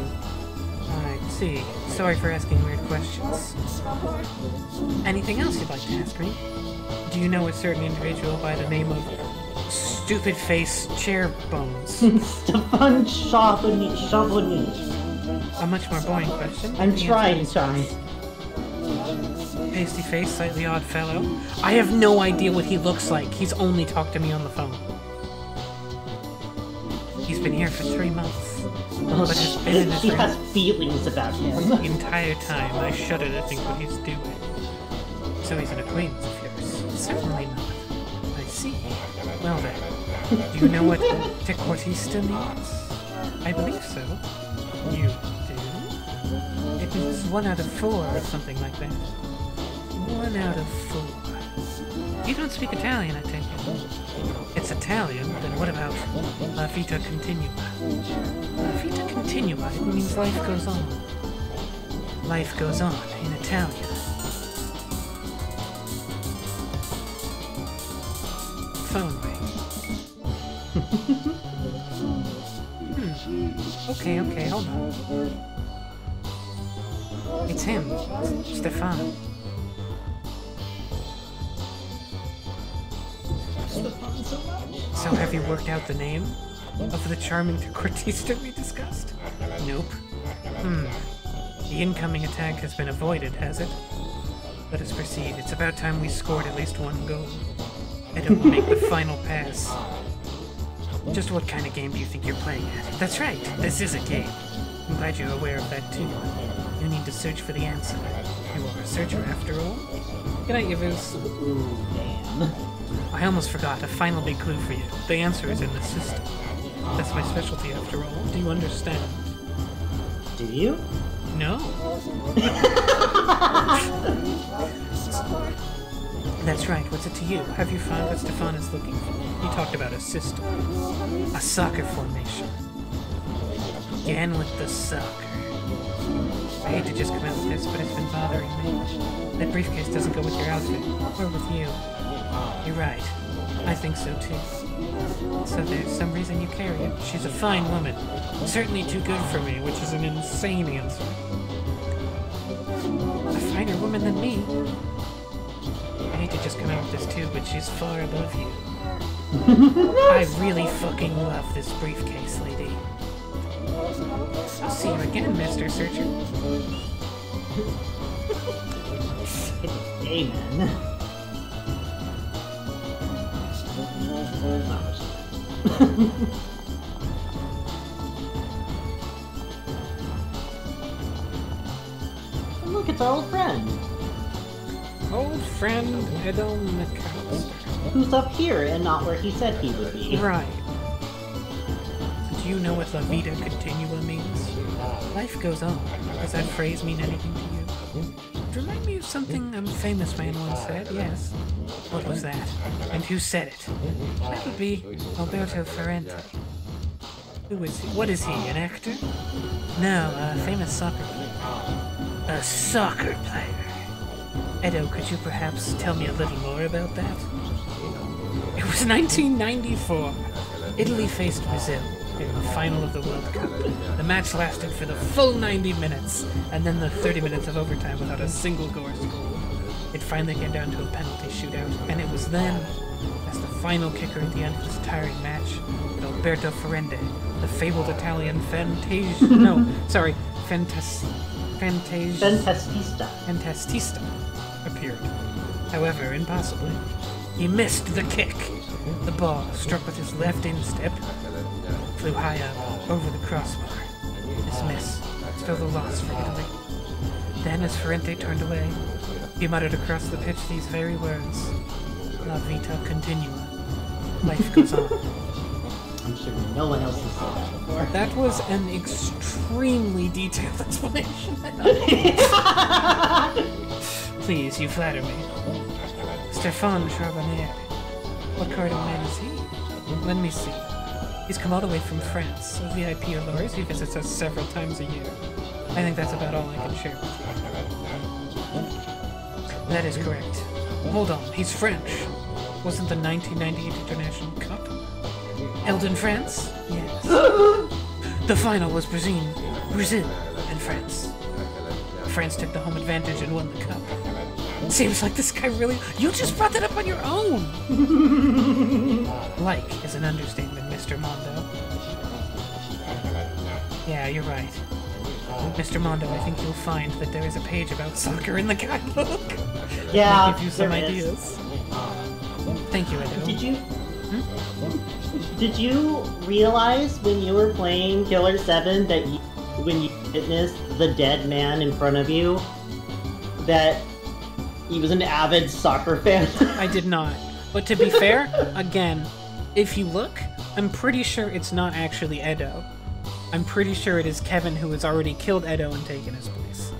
I see. Sorry for asking weird questions. Anything else you'd like to ask me? Do you know a certain individual by the name of Stupid Face Chair Bones? Stefan Charbonnier. A much more boring question. I'm The trying, answer Sean. is Pasty face, slightly odd fellow. I have no idea what he looks like. He's only talked to me on the phone. He's been here for 3 months. Oh, But has been in he this has feelings about him. the entire time. I shudder to think what he's doing. So he's an acquaintance of yours? Certainly not. I see. Well then, do you know what Tequartista means? I believe so. You do? It means 1 out of 4 or something like that. 1 out of 4. You don't speak Italian, I take it. It's Italian, then what about La Vita Continua? La Vita Continua, it means life goes on. Life goes on in Italian. Phone ring. Okay, hold on. It's him, Stefan. So have you worked out the name of the charming Tequartista we discussed? Nope. The incoming attack has been avoided, has it? Let us proceed. It's about time we scored at least 1 goal. I don't make the final pass. Just what kind of game do you think you're playing at? That's right, this is a game. I'm glad you're aware of that too. You need to search for the answer. You are a searcher after all. Good night, Yavuz. Ooh, damn. I almost forgot, a final big clue for you. The answer is in the system. That's my specialty after all. Do you understand? Do you? No. That's right, what's it to you? Have you found what Stefan is looking for? He talked about a system. A soccer formation. Again with the soccer. I hate to just come out with this, but it's been bothering me. That briefcase doesn't go with your outfit, or with you. You're right. I think so too. So there's some reason you carry it. She's a fine woman. Certainly too good for me, which is an insane answer. A finer woman than me. I hate to just come out with this too, but she's far above you. I really fucking love this briefcase, lady. I'll see you again, Mr. Searcher. Hey, man. And look, it's our old friend. Old friend Edo McAllister. Who's up here and not where he said he would be. Right. Do you know what La Vida Continua means? Life goes on. Does that phrase mean anything to you? Remind me of something a famous man once said, yes. What was that? And who said it? That would be Alberto Ferrante. Who is he? What is he, an actor? No, a famous soccer player. A soccer player. Edo, could you perhaps tell me a little more about that? It was 1994. Italy faced Brazil in the final of the World Cup. The match lasted for the full 90 minutes, and then the 30 minutes of overtime without a single goal scored. It finally came down to a penalty shootout, and it was then, as the final kicker at the end of this tiring match, that Alberto Ferrante, the fabled Italian Fantastista appeared. However, impossibly, he missed the kick. The ball, struck with his left instep, flew high up over the crossbar. This miss spelled a loss for Italy. Then, as Ferrante turned away, he muttered across the pitch these very words: La Vita Continua. Life goes on. I'm sure no one else has said that before. That was an extremely detailed explanation. Please, you flatter me. Stefan Charbonnier. What kind of man is he? Let me see. He's come all the way from France, a VIP of ours. He visits us several times a year. I think that's about all I can share with you. That is correct. Hold on, he's French. Wasn't the 1998 International Cup held in France? Yes. The final was Brazil and France. France took the home advantage and won the cup. Seems like this guy really... You just brought that up on your own! Like is an understatement, Mr. Mondo. Yeah, you're right. Mr. Mondo, I think you'll find that there is a page about soccer in the guidebook. Yeah, I'll give you some ideas. Thank you, Edo. Did you realize when you were playing Killer 7 that when you witnessed the dead man in front of you, that He was an avid soccer fan. I did not. But to be fair, again, if you look, I'm pretty sure it's not actually Edo. I'm pretty sure it is Kevin who has already killed Edo and taken his place.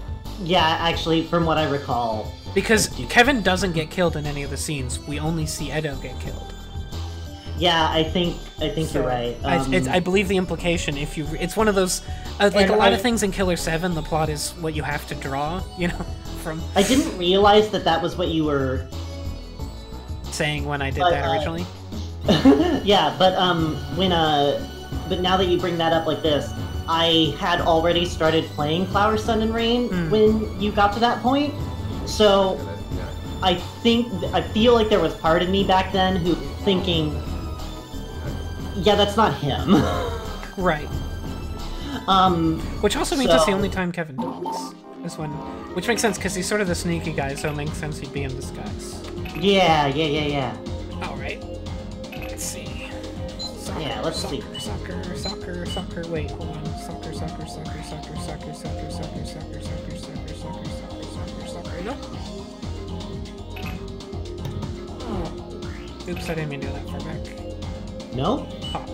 Yeah, actually, from what I recall. Because Kevin doesn't get killed in any of the scenes. We only see Edo get killed. Yeah, I think you're right. I believe the implication, if you, it's one of those, like a lot of things in Killer 7, the plot is what you have to draw, you know, from. I didn't realize that was what you were saying when I did that originally. Yeah, but but now that you bring that up like this, I had already started playing Flower, Sun, and Rain when you got to that point, so I feel like there was part of me back then who thinking, yeah, that's not him. Right. Which also means it's the only time Kevin talks. This one, which makes sense because he's sort of the sneaky guy, so it makes sense he'd be in disguise. Yeah. All right. Let's see. Soccer, yeah, let's see. Soccer. Wait, hold on. Soccer. Nope. Oops, I didn't mean to do that far back. No? Pop.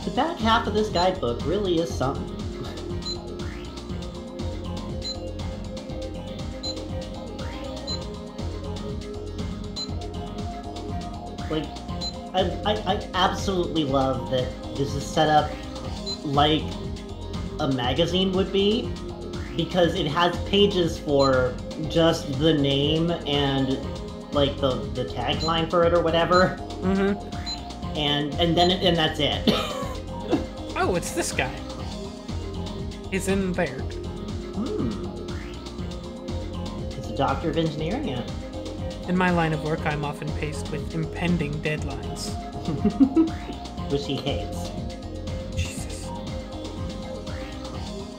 The back half of this guidebook really is something. Like, I absolutely love that this is set up like a magazine would be, because it has pages for just the name and like the tagline for it or whatever. Mm-hmm. And that's it. Oh, it's this guy. He's in there. It's a doctor of engineering, yeah. In my line of work, I'm often faced with impending deadlines. Which he hates. Jesus.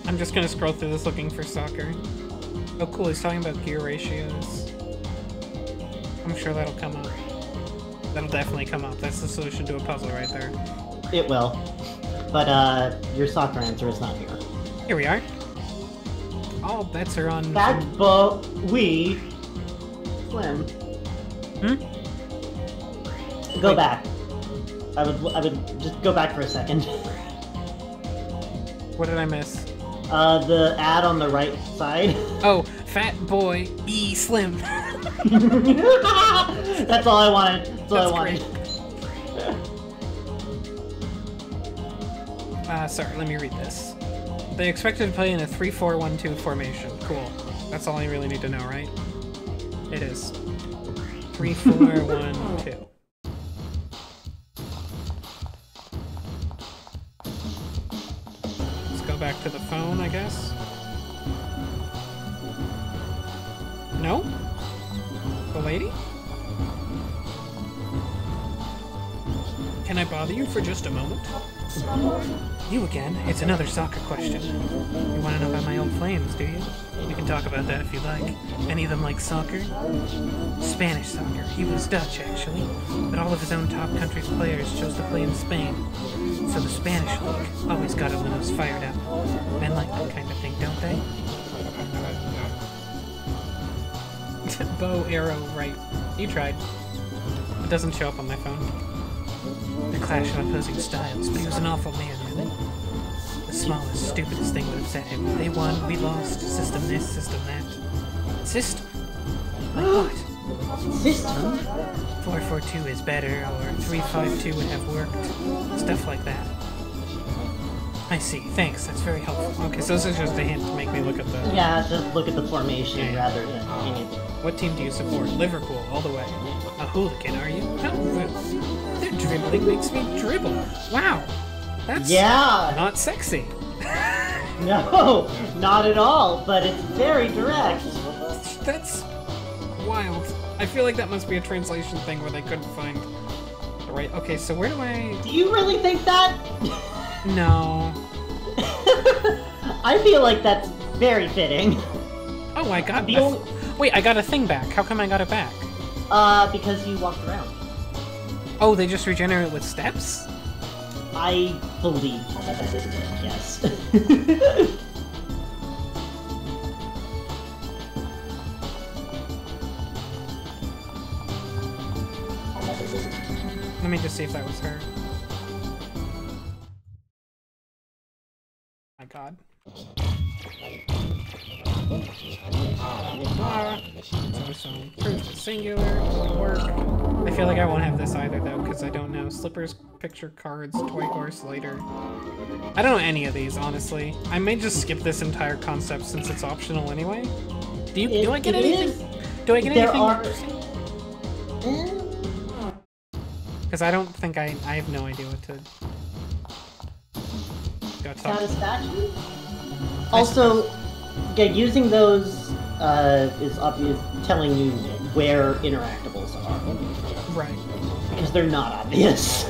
I'm just gonna scroll through this looking for soccer. Oh cool, he's talking about gear ratios. I'm sure that'll come up. That'll definitely come up. That's the solution to a puzzle right there. It will. But, your soccer answer is not here. Here we are. All bets are on... That we Slim. Go back. I would just go back for a second. What did I miss? The ad on the right side. Oh, Fat Boy E Slim. That's all I wanted. That's all I wanted. Sorry, let me read this. They expected to play in a 3-4-1-2 formation. Cool. That's all you really need to know, right? It is. 3-4-1-2. Let's go back to the phone, I guess. No? The lady? Can I bother you for just a moment? You again? It's another soccer question. You want to know about my old flames, do you? We can talk about that if you like. Any of them like soccer? Spanish soccer. He was Dutch, actually. But all of his own top country's players chose to play in Spain. So the Spanish league always got him the most fired up. Men like that kind of thing, don't they? Bow, arrow, right. You tried. It doesn't show up on my phone. The clash of opposing styles, but he was an awful man, really. The smallest, stupidest thing would upset him. They won, we lost, system this, system that. System? Like what? System? 4-4-2 is better, or 3-5-2 would have worked. Stuff like that. I see, thanks, that's very helpful. Okay, so this is just a hint to make me look at the... Yeah, just look at the formation rather than anything. What team do you support? Liverpool, all the way. A hooligan, are you? How rude. Their dribbling makes me dribble. Wow. That's not sexy. No, not at all, but it's very direct. That's wild. I feel like that must be a translation thing where they couldn't find the right... Okay, so where do I... Do you really think that? No. I feel like that's very fitting. Oh, I got... Wait, I got a thing back. How come I got it back? Because you walked around. Oh, they just regenerate with steps? I believe that is it, yes. Let me just see if that was her. My god. So proof is singular, work. I feel like I won't have this either though, because I don't know. Slippers, picture cards, toy horse later. I don't know any of these, honestly. I may just skip this entire concept since it's optional anyway. Do I get anything? Do I get anything? Because I don't think I have no idea what to go talk. Satisfaction? Also, yeah, using those is obvious, telling you where interactables are. Right. Because they're not obvious.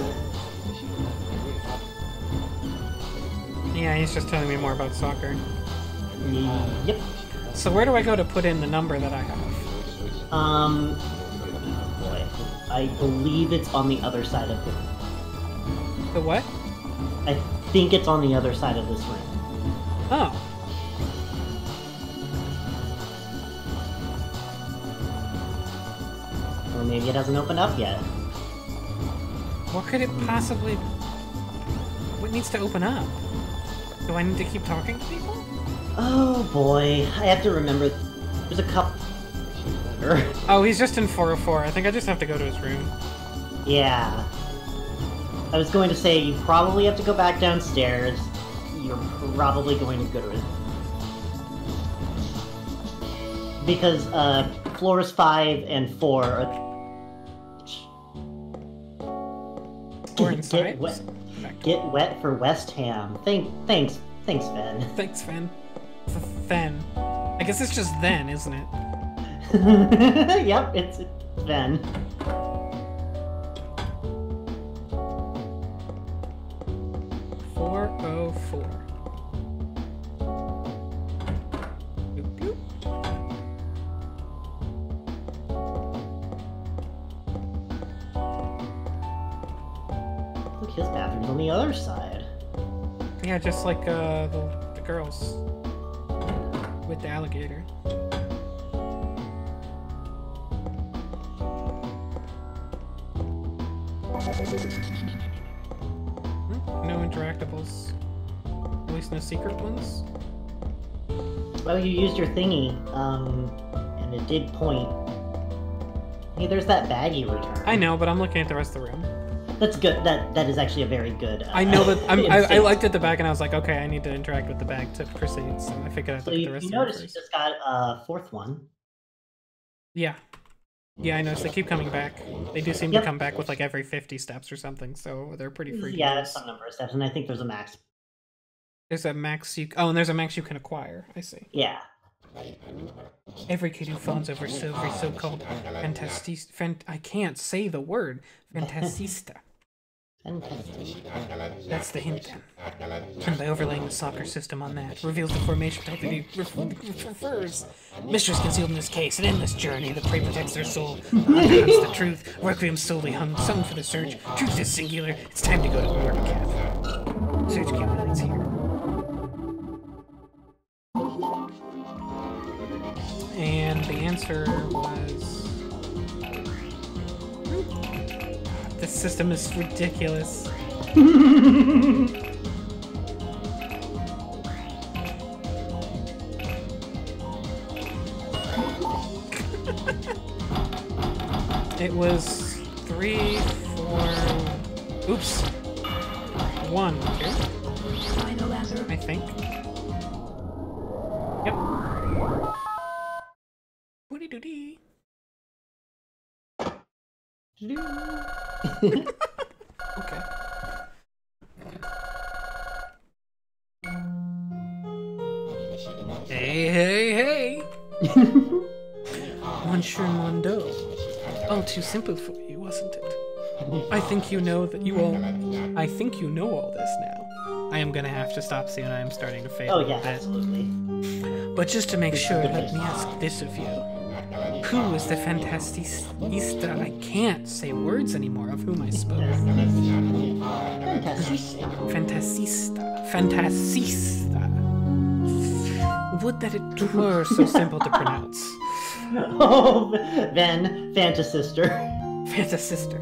Yeah, he's just telling me more about soccer. Yep. So where do I go to put in the number that I have? Boy, I believe it's on the other side of The what? I think it's on the other side of this room. Oh. Or maybe it hasn't opened up yet. What could it possibly... What needs to open up? Do I need to keep talking to people? Oh boy, I have to remember. There's a couple. Oh, he's just in 404. I think I just have to go to his room. Yeah. I was going to say, you probably have to go back downstairs. You're probably going to go to it. Because, floors 5 and 4 are... We're inside. Get wet for West Ham. Thanks, Fen. Thanks, Fen. Fen. I guess it's just then, isn't it? Yep, it's Fen. His bathroom's on the other side. Yeah, just like the girls with the alligator. No interactables. At least no secret ones. Well, you used your thingy, and it did point. Hey, there's that bag you returned. I know, but I'm looking at the rest of the room. That's good. That is actually a very good. I know that I looked at the bag and I was like, okay, I need to interact with the bag to proceed. So I figured I'd look at the rest of the room. You noticed you just got a fourth one. Yeah. Yeah, I noticed they keep coming back. They do seem to come back with like every 50 steps or something, so they're pretty freaky. Yeah, that's some number of steps, and I think there's a max. There's a max you... Oh, and there's a max you can acquire. I see. Yeah. Every kid who fawns over Silvery so-called Fantasista... I can't say the word. Fantasista. That's the hint then. And by overlaying the soccer system on that, reveals the formation type that he prefers. Mistress concealed in this case, an endless journey. The prey protects their soul. The hunter hunts the truth. Requiem solely sung for the search. Truth is singular. It's time to go to work, Kath. Search capabilities here. And the answer was... This system is ridiculous. It was 3, 4... Oops. 1, okay? I think. Yep. Woody-doody. Okay. Hey! Monsieur Mondo. All too simple for you, wasn't it? I think you know that I think you know all this now. I am gonna have to stop soon. I am starting to fade. Oh yeah, absolutely. But just to make sure, let me ask this of you. Who is the Fantasista? I can't say words anymore of whom I spoke. Fantasista. Would that it were so simple to pronounce. Oh, then Fantasister. Fantasister.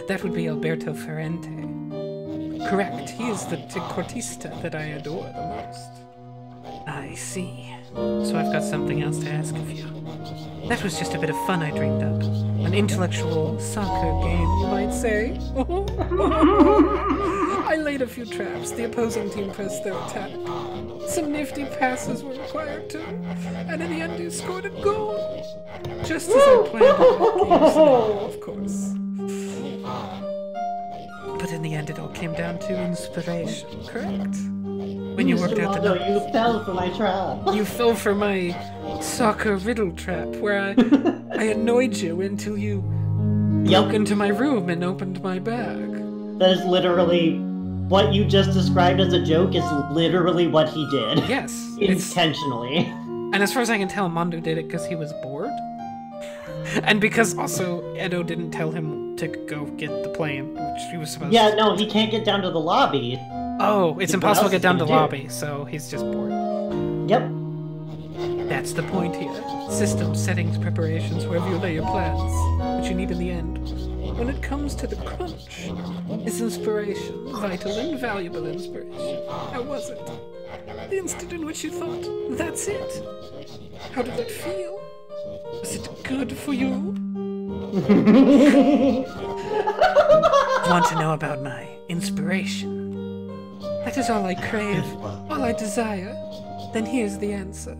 That would be Alberto Ferrante. Correct, he is the Cortista that I adore the most. I see. So I've got something else to ask of you. That was just a bit of fun I dreamed up. An intellectual soccer game, you might say. I laid a few traps. The opposing team pressed their attack. Some nifty passes were required too. And in the end, you scored a goal. Just as I planned it, games now, of course. But in the end, it all came down to inspiration, correct? When you worked out the you fell for my trap. You fell for my soccer riddle trap, where I annoyed you until you broke into my room and opened my bag. That is literally what you just described as a joke. Is literally what he did. Yes, intentionally. And as far as I can tell, Mondo did it because he was bored, and because also Edo didn't tell him to go get the plane, which he was supposed to. Yeah, no, he can't get down to the lobby. Oh, it's impossible to get down to the lobby, so he's just bored. Yep. That's the point here. Systems, settings, preparations, wherever you lay your plans. What you need in the end. When it comes to the crunch, is inspiration. Vital and valuable inspiration. How was it? The instant in which you thought, that's it. How did that feel? Was it good for you? Want to know about my inspiration? That is all I crave, all I desire. Then here's the answer.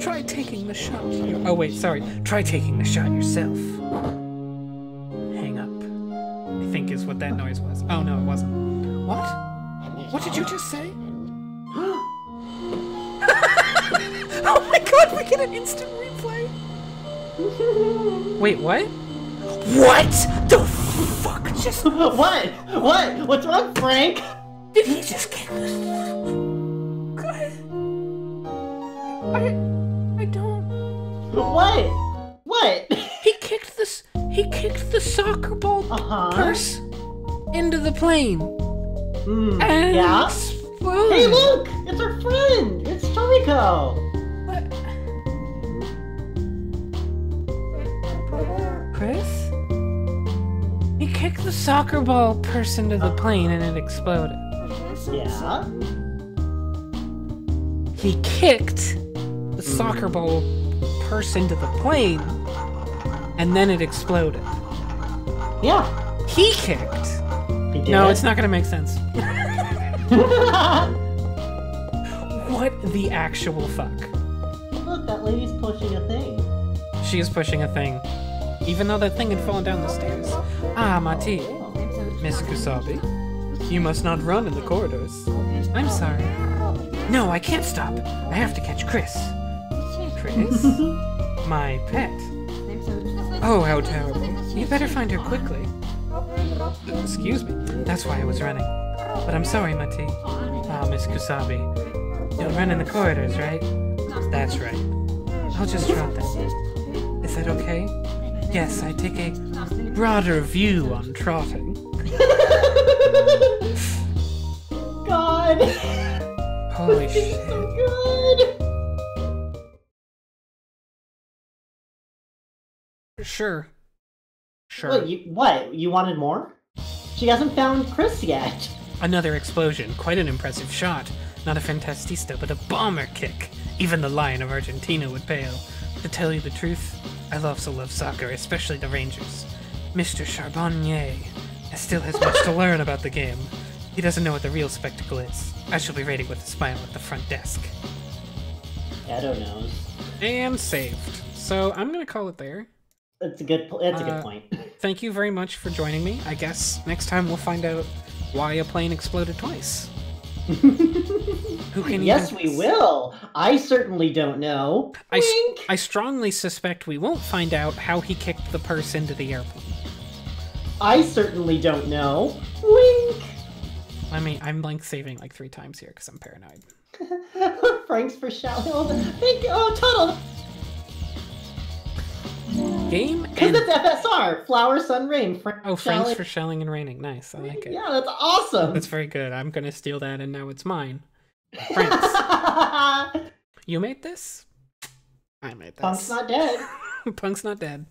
Try taking the shot. Oh wait, sorry. Try taking the shot yourself. Hang up. I think is what that noise was. Oh no, it wasn't. What? What did you just say? Oh my god, we get an instant replay! Wait, what? What the fuck just... What? What? What's wrong, Frank? Did he just kick this? God. I don't... What? What? He kicked the soccer ball purse into the plane. And yeah? exploded. Hey, look! It's our friend! It's Toriko! What? Chris? He kicked the soccer ball purse into the plane and it exploded. Yeah? He kicked the soccer ball purse into the plane and then it exploded. Yeah. He kicked. He did. No, it's not gonna make sense. What the actual fuck? Look, that lady's pushing a thing. She is pushing a thing. Even though that thing had fallen down the stairs. Ah, Mati. Miss Kusabi. You must not run in the corridors. I'm sorry. No, I can't stop. I have to catch Chris. Chris? My pet. Oh, how terrible. You better find her quickly. Excuse me. That's why I was running. But I'm sorry, Mati. Ah, Miss Kusabi. You'll run in the corridors, right? That's right. I'll just trot then. Is that okay? Yes, I take a broader view on trotting. God! Holy shit. So good! Sure. What? You wanted more? She hasn't found Chris yet. Another explosion. Quite an impressive shot. Not a Fantasista, but a bomber kick. Even the Lion of Argentina would pale. To tell you the truth, I also love soccer, especially the Rangers. Mr. Charbonnier still has much to learn about the game. He doesn't know what the real spectacle is. I shall be waiting with a smile at the front desk. Edo knows. And saved. So I'm gonna call it there. That's a good point. Thank you very much for joining me. I guess next time we'll find out why a plane exploded twice. Who can Yes, we will. I certainly don't know. Wink. I strongly suspect we won't find out how he kicked the purse into the airplane. I certainly don't know. Wink. I mean, I'm like saving like 3 times here because I'm paranoid. Frank's for shouting. Thank you. Oh, Tuttle. Game Because and... it's FSR. Flower, sun, rain. Oh, Franks for shelling and raining. Nice. I like it. Yeah, that's awesome. That's very good. I'm going to steal that, and now it's mine. Franks. You made this? I made this. Punk's not dead. Punk's not dead.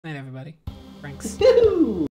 Night, everybody. Franks.